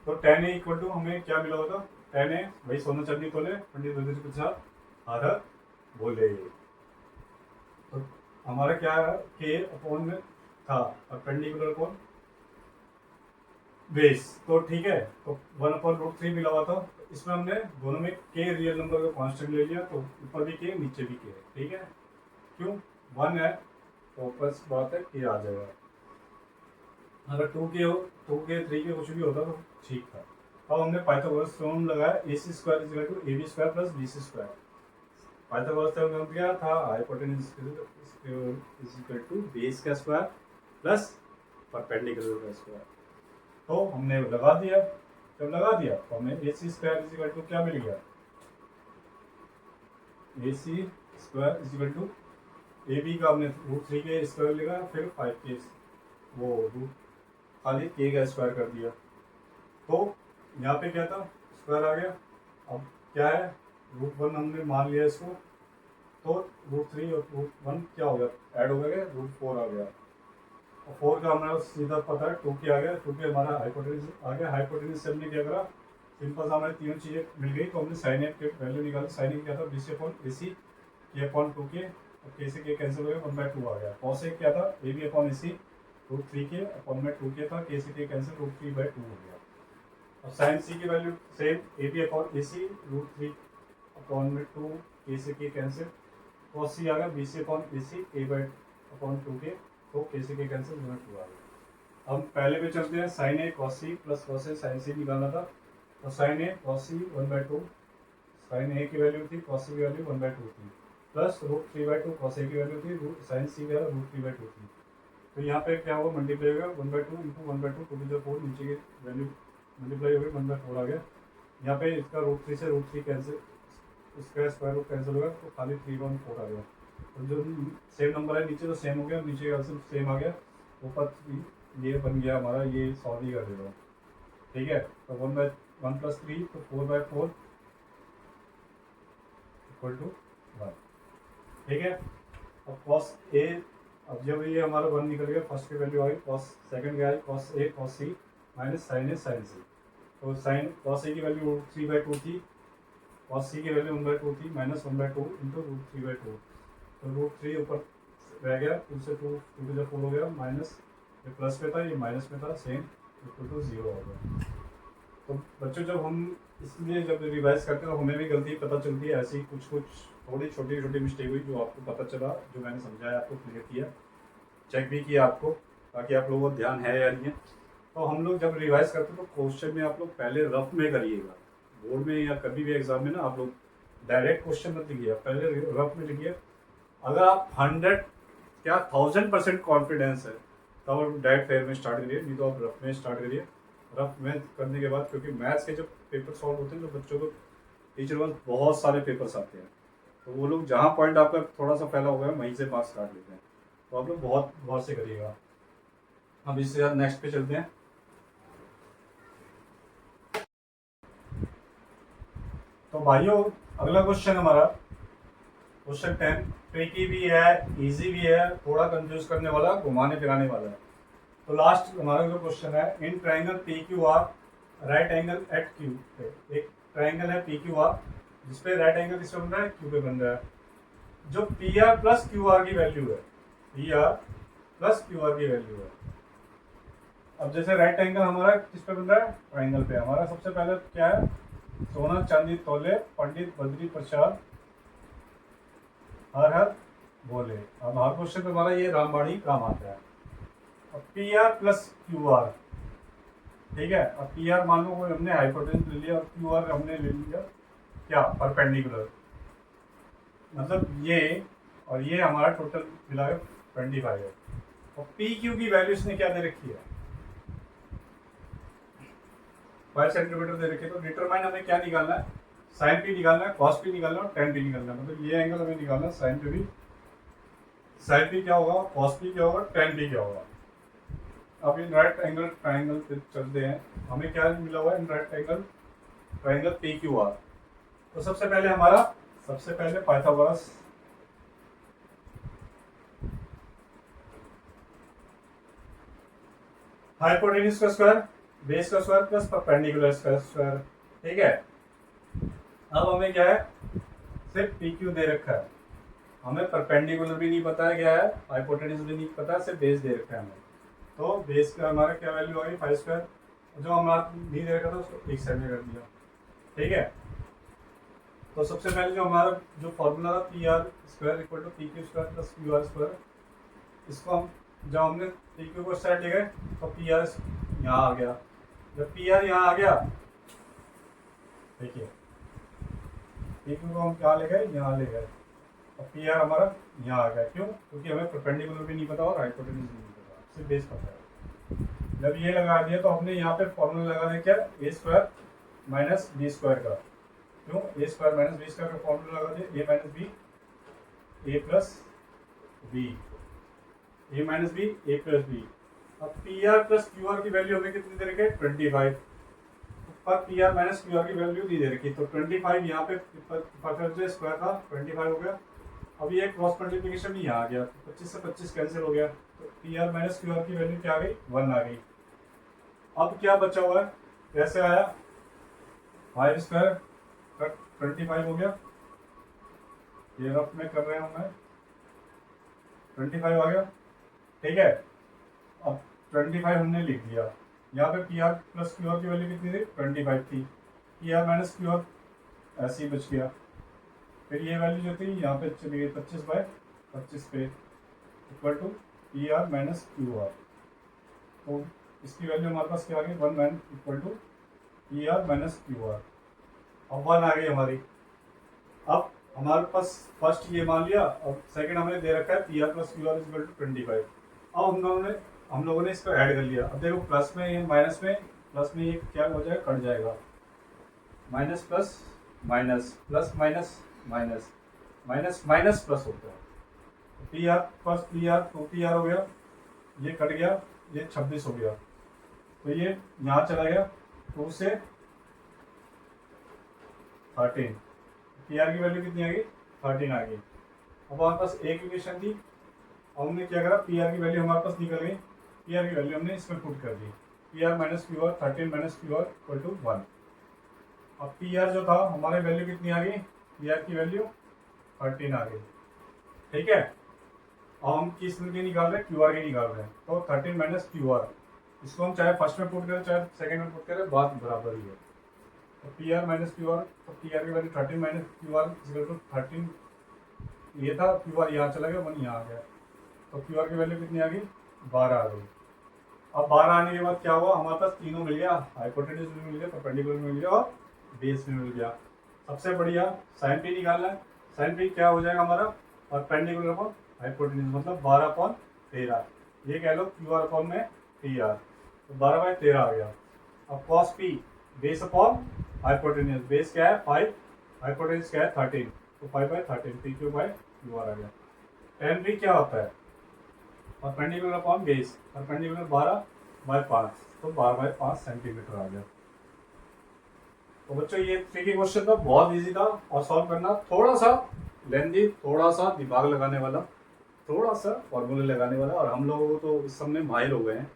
तो tan A = हमें क्या मिला होगा, tan A भाई सोना चांदी तोले, पंडित ज्योतिष के साथ आधा बोले। तो हमारा क्या K अपॉन में था, परपेंडिकुलर अपॉन बेस, तो ठीक है। तो 1/√3 मिला हुआ था, इसमें हमने दोनों में K रियल नंबर का कांस्टेंट ले लिया, तो ऊपर भी K नीचे भी K, ठीक है। क्यों 1 है तो बस बात है K आ जाएगा। अगर 2K हो, 2K 3K कुछ भी होता तो ठीक था। अब हमने पाइथागोरस थ्योरम लगाया, AC² = AB² + BC²। Pythagoras theorem क्या था, हाइपोटेन्यूज = बेस का स्क्वायर प्लस परपेंडिकुलर का स्क्वायर। तो हमने लगा दिया, जब लगा दिया तो हमें AC² = क्या मिल गया, AC² = AB का हमने √3 के स्क्वायर लिखा, फिर 5K वो खाली K का स्क्वायर कर दिया। तो यहाँ पे क्या था, स्क्वायर आ गया। अब क्या है, √1 हमने मान लिया इसको, तो √3 और √1 क्या हो गया, ऐड हो गया, √4 आ गया। और 4 का हमारा सीधा पता है 2K आ गया, 2K हमारा हाइपोटेन्यूज आ गया। हाइपोटेन्यूज से हमने क्या करा, सिंपल सा हमारी तीनों चीज़ें मिल गई, तो हमने साइन ए की वैल्यू निकाली। साइन ए क्या था, BC/AC, K/2K, और K से K कैंसिल हो गया, 1/2 आ गया। cos A क्या था, AB/AC, √3K अपॉन में 2K था, K से K कैंसिल, √3/2 हो गया। और साइन C की वैल्यू सेम, AB/AC, √3 अपॉन में 2, K से K कैंसिल, cos C आ गया, BC/AC, K/2K, तो K से K कैंसिल, 1/2 आ गया। अब पहले पे चलते हैं, sine A cos C plus cos A sin C निकालना था। तो sine A cos C 1/2, sine A की वैल्यू थी, cos C की वैल्यू 1/2 थी, प्लस √3/2 cos A की वैल्यू थी, साइन C की वैल्यू √3/2 थी। तो यहाँ पे क्या होगा, मल्टीप्लाई होगा, 1/2 इंटू 1/2, 2 to the 4, नीचे की वैल्यू मल्टीप्लाई हो गई, 1/4 आ गया। यहाँ पे इसका √3 से √3 कैंसिल, इसका स्क्वायर रूट कैंसिल होगा, तो खाली 3/4 आ गया। और जो सेम नंबर है नीचे तो सेम हो गया, नीचे का सेम आ गया, ऊपर ये बन गया हमारा, ये सॉल्व ही कर देता हूँ। ठीक है, तो 1/1 + 3 तो 4/4 इक्वल टू 1। ठीक है, अब कॉस ए, अब जब ये हमारा 1 निकल गया, फर्स्ट की वैल्यू आई, कॉस सेकंड क्या आई, cos A cos C minus sign A sign सी। तो साइन कॉस ए की वैल्यू √3/2 थी, कॉस सी की वैल्यू 1/2 थी, माइनस 1/2 इंटू √3/2। तो √3 ऊपर रह गया, 2 से 2 2 4 हो गया, माइनस ये प्लस में था ये माइनस में था, सेम इक्वल टू 0 हो गया। तो बच्चों जब हम इसलिए जब रिवाइज करते हैं तो हमें भी गलती पता चलती है, ऐसी कुछ थोड़ी छोटी छोटी मिस्टेक हुई जो आपको पता चला, जो मैंने समझाया आपको क्लियर किया, चेक भी किया आपको, ताकि आप लोगों को ध्यान है या नहीं है। तो हम लोग जब रिवाइज करते हैं तो क्वेश्चन में आप लोग पहले रफ में करिएगा, बोर्ड में या कभी भी एग्जाम में ना आप लोग डायरेक्ट क्वेश्चन मत लिखिए, पहले रफ में लिखिए। अगर आप 100 क्या 1000% कॉन्फिडेंस है तब आप डायरेक्ट फेयर में स्टार्ट करिए, नहीं तो आप रफ में स्टार्ट करिए। रफ में करने के बाद, क्योंकि मैथ्स के जब पेपर सॉल्व होते हैं तो बच्चों को टीचर वाले बहुत सारे पेपर्स आते हैं, तो वो लोग जहाँ पॉइंट आपका थोड़ा सा फैला हुआ है वहीं से मार्क्स काट लेते हैं, तो आप लोग बहुत गौर से करिएगा। अब इससे बाद नेक्स्ट पे चलते हैं। तो भाइयों अगला क्वेश्चन हमारा क्वेश्चन 10 ट्रिकी भी है, इजी भी है, थोड़ा कंफ्यूज करने वाला, घुमाने फिराने वाला है। तो लास्ट हमारा जो क्वेश्चन है, in triangle P Q R right angle at Q पे, एक ट्राइंगल है पी क्यू आर जिसपे राइट एंगल किस पे बन रहा है, क्यू पे बन रहा है। जो P R plus Q R की वैल्यू है, P R plus Q R की वैल्यू है। अब जैसे राइट एंगल हमारा किस पे बन रहा है, ट्राइंगल पे। हमारा सबसे पहले क्या है, सोना चांदी तोले पंडित बद्री प्रसाद हर हर बोले। अब हर क्वेश्चन पे हमारा ये रामबाड़ी काम आता है। अब P R plus Q are, ठीक है। अब पी आर मान लो कोई हमने हाइपोटेन्यूज ले लिया और क्यू आर हमने ले लिया क्या, परपेंडिकुलर, मतलब ये और ये हमारा टोटल मिला के 25 है। और पी क्यू की वैल्यू इसने क्या दे रखी है, 5 सेंटीमीटर दे रखी है। तो डिटरमाइन हमें क्या निकालना है, साइन पी निकालना है, कॉस पी निकालना है और टेन पी निकालना है। मतलब ये एंगल हमें निकालना है, साइन पी भी, साइन पी क्या होगा, कॉस पी क्या होगा, टेन पी क्या होगा। अब इन राइट एंगल ट्राइंगल पे चलते हैं, हमें क्या मिला हुआ है, in right angle triangle P Q R. तो सबसे पहले पाइथागोरस, हाइपोटेन्यूज का स्क्वायर, बेस का स्क्वायर प्लस परपेंडिकुलर का स्क्वायर, ठीक है। अब हमें क्या है, सिर्फ पी क्यू दे रखा है, हमें परपेंडिकुलर भी नहीं पता है क्या है, हाइपोटेन्यूज भी नहीं पता, सिर्फ बेस दे रखा है हमें। तो बेस का हमारा क्या वैल्यू आ गई, 5²। जो हमारा नहीं दे रखा था उसको एक साइड में कर दिया, ठीक है। तो सबसे पहले जो हमारा जो फॉर्मूला था, P R square equal to P Q square plus Q R square, इसको हम जब हमने पी क्यू को साइड ले गए तो पी आर यहाँ आ गया। जब पी आर यहाँ आ गया, देखिए पी क्यू को हम क्या ले गए, यहाँ ले गए, और पी आर हमारा यहाँ आ गया। क्यों, क्योंकि हमें परपेंडिकुलर भी नहीं पता और हाइपोटेन्यूज भी नहीं पता, सिर्फ बेस पता है। जब ये लगा दिया तो हमने यहाँ पे फॉर्मूला लगा दिया क्या, ए स्क्वायर माइनस बी स्क्वायर का। क्यों, ए स्क्वायर माइनस बी स्क्वायर का फॉर्मूला लगा दिया, ए minus B A plus B, A minus B A plus B. अब P R plus Q R की वैल्यू हमें कितनी दे रखी है, 25, पर P R minus Q R की वैल्यू नहीं दे रखी। तो 25 यहाँ पे स्क्वायर था, 25 हो गया। अब ये क्रॉस मल्टीप्लिकेशन भी यहाँ आ गया, 25 से 25 कैंसिल हो गया, तो P R minus Q R की वैल्यू क्या आ गई, 1 आ गई। अब क्या बचा हुआ है, कैसे आया, 5² 25 हो गया, ये रफ में कर रहे हैं मैं, 25 आ गया, ठीक है। अब 25 हमने लिख दिया, यहाँ पे P R plus Q R की वैल्यू कितनी थी, 25 थी, P R minus Q are ऐसे ही बच गया। फिर ये वैल्यू जो थी यहाँ पे चली गई 25/25 पे equal to P R minus Q R. तो इसकी वैल्यू हमारे पास क्या आ गई, 1 equal to P R minus Q R. अब 1 आ गई हमारी। अब हमारे पास फर्स्ट ये मान लिया, अब सेकंड हमें दे रखा है P R plus Q R equal to 25। अब हम लोगों ने इसको ऐड कर लिया। अब देखो प्लस में ये माइनस में, प्लस में ये क्या हो जाएगा, कट जाएगा, minus plus minus plus minus minus minus minus plus होता है। P R plus P R, तो पी आर हो गया, ये कट गया, ये 26 हो गया, तो ये यहाँ चला गया 2 से 13, पी आर की वैल्यू कितनी आ गई 13 आ गई। अब हमारे पास एक इक्वेशन थी, अब हमने क्या करा, पी आर की वैल्यू हमारे पास निकल गई, पी आर की वैल्यू हमने इसमें पुट कर दी, P R minus Q R 13 minus Q R equal to 1। अब पी आर जो था हमारे वैल्यू कितनी आ गई, पी आर की वैल्यू 13 आ गई, ठीक है। अब हम किस की निकाल रहे हैं, क्यू आर की निकाल रहे हैं, तो 13 माइनस क्यू आर, इसको हम चाहे फर्स्ट में पुट करें चाहे सेकंड में पुट करें, बात बराबर ही है। तो P R minus Q R, तो पी आर की value 13 minus Q R equal to 13, ये था, क्यू आर यहाँ चला गया, 1 यहाँ आ गया, तो क्यू आर की वैल्यू कितनी आ गई 12 आ गई। अब 12 आने के बाद क्या हुआ, हमारे पास तीनों मिल गया, हाइपोटेन्यूज भी मिल गया, परपेंडिकुलर मिल गया और बेस में मिल गया। सबसे बढ़िया साइन पी निकालना है, साइन पी क्या हो जाएगा हमारा, परपेंडिकुलर अपॉन हाइपोटेन्यूज, मतलब 12/13, ये कह लो क्यू आर अपॉन में पी आर, तो 12/13 आ गया। अब cos P base upon hypotenuse, base क्या है 5, हाइपोटेन्यूज क्या है 13, तो 5/13 P Q by Q R आ गया। टेन पी क्या होता है, परपेंडिकुलर अपॉन बेस, परपेंडिकुलर 12/5, तो 12/5 सेंटीमीटर आ गया। तो बच्चों ये ट्रिकी क्वेश्चन था, बहुत इजी था और सॉल्व करना थोड़ा सा लेंदी, थोड़ा सा दिमाग लगाने वाला, थोड़ा सा फॉर्मूले लगाने वाला, और हम लोगों को तो इस सब में माहिर हो गए हैं।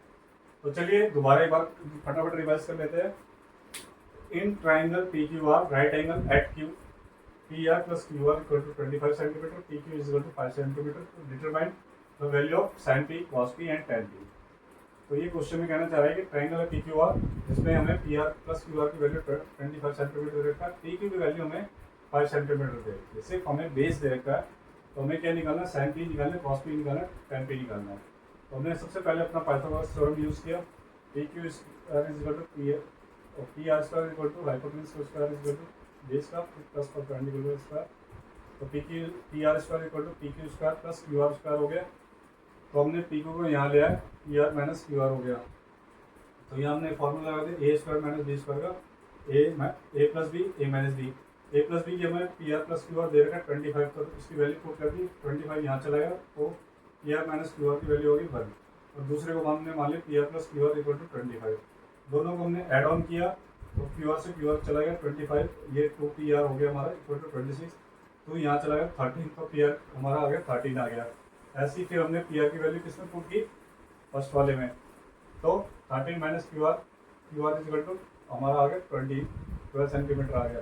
तो चलिए दोबारा एक बार फटाफट रिवाइज कर लेते हैं। In triangle P Q R, right angle at Q, P R plus Q R equal to 25 centimetre, P Q is equal to 5 centimetre, determine the value of sine P, cos P and tan P. तो ये question में कहना चाह रहा है कि triangle है P Q are, जिसमें हमें P R plus Q R की वैल्यू 25 सेंटीमीटर दे रखा है, पी क्यू की वैल्यू हमें 5 सेंटीमीटर दे रखी है, सिर्फ हमें बेस दे रखा है। तो हमें क्या निकालना है, साइन पी निकालना है, कॉस पी निकालना है, टेन पी निकालना है। तो हमने सबसे पहले अपना पाइथागोरस थ्योरम यूज किया, P Q square is equal to P R, और P R square equal to hypotenuse square is equal to base का प्लस परपेंडिकुलर स्क्वायर, तो P R square equal to P Q square plus Q R square हो गया। तो हमने P Q को यहाँ ले आया, P R minus Q R हो गया, तो यहाँ हमने फॉर्मूला लगा दिया A square minus B square का, A plus B A minus B, A plus B की हमें P R plus Q R दे रखा है 25, तो इसकी वैल्यू पुट कर दी, 25 यहाँ चला गया, तो P R minus Q R की वैल्यू होगी 1, और दूसरे को हमने मान लिया P R plus Q R equal to 25, दोनों को हमने ऐड ऑन किया, तो क्यू आर से क्यू आर चला गया 25, ये 2 पी आर हो गया हमारा इक्वल टू 26, तो यहाँ चला गया 13, तो पी आर हमारा आ गया 13 आ गया। ऐसी फिर हमने पी आर की वैल्यू किसमें पुट की, फर्स्ट वाले में, तो 13 minus Q R is equal to हमारा आ गया 12 सेंटीमीटर आ गया।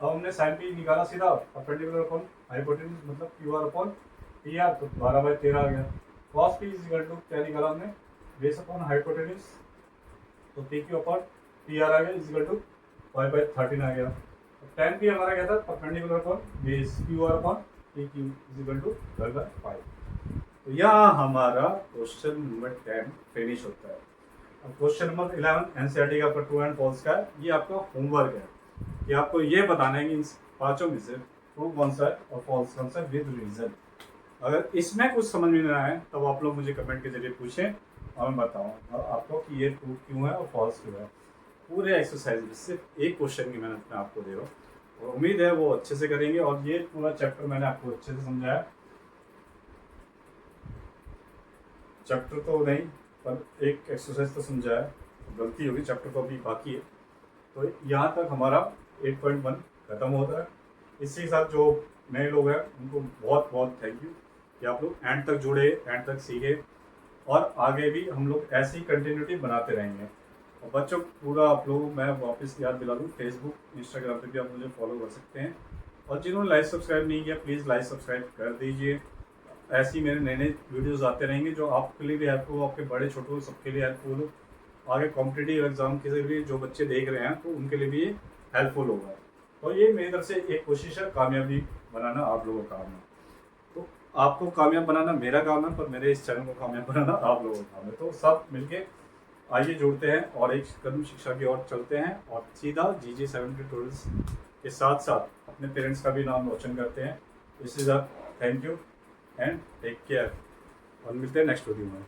अब हमने साइन पी निकाला सीधा, परपेंडिकुलर अपॉन हाइपोटेन्यूज मतलब Q R upon P R, तो 12/13 आ गया। Cos P is equal to क्या निकाला हमने, बेस अपॉन हाइपोटेन्यूज, तो P Q upon P R आ गया इज इक्वल टू 5/13 आ गया। टेन पी हमारा क्या था, perpendicular upon base Q R upon P Q is equal to 12/5। तो यहाँ हमारा क्वेश्चन नंबर 10 फिनिश होता है। अब क्वेश्चन नंबर 11 एनसीईआरटी का ट्रू एंड फॉल्स का है, ये आपका होमवर्क है कि आपको ये बताना है कि इन पांचों में से ट्रू कौन सा है और फॉल्स कौन सा है विद रीजन। अगर इसमें कुछ समझ में ना आए तब आप लोग मुझे कमेंट के जरिए पूछें और मैं बताऊँ आपको कि ये ट्रू क्यों है और फॉल्स क्यों है। पूरे एक्सरसाइज में सिर्फ एक क्वेश्चन की मेहनत मैं आपको दे रहा हूँ और उम्मीद है वो अच्छे से करेंगे। और ये पूरा चैप्टर मैंने आपको अच्छे से समझाया, चैप्टर तो नहीं पर एक एक्सरसाइज तो समझाया, गलती होगी चैप्टर तो अभी बाकी है। तो यहाँ तक हमारा 8.1 खत्म होता है। इसी के साथ जो नए लोग हैं उनको बहुत बहुत थैंक यू कि आप लोग एंड तक जुड़े, एंड तक सीखे और आगे भी हम लोग ऐसी कंटिन्यूटी बनाते रहेंगे। और बच्चों पूरा आप लोग मैं वापस याद दिला दूँ, फेसबुक इंस्टाग्राम पे भी आप मुझे फॉलो कर सकते हैं और जिन्होंने लाइक सब्सक्राइब नहीं किया प्लीज़ लाइक सब्सक्राइब कर दीजिए। ऐसे ही मेरे नए नए वीडियोस आते रहेंगे जो आपके लिए भी हेल्पफुल हो, आपके बड़े छोटे सबके लिए हेल्पफुल हो। आगे कॉम्पिटिटिव एग्जाम के लिए जो बच्चे देख रहे हैं तो उनके लिए भी ये हेल्पफुल होगा। तो ये मेरी तरफ से एक कोशिश है, कामयाबी बनाना आप लोगों का काम है। तो आपको कामयाब बनाना मेरा काम है, पर मेरे इस चैनल को कामयाब बनाना आप लोगों का काम है। तो सब मिलके आइए जुड़ते हैं और एक कदम शिक्षा की ओर चलते हैं और सीधा GG7 ट्यूटोरियल्स के साथ साथ अपने पेरेंट्स का भी नाम रोशन करते हैं। इसी तरह thank you and take care और मिलते हैं नेक्स्ट वीडियो में।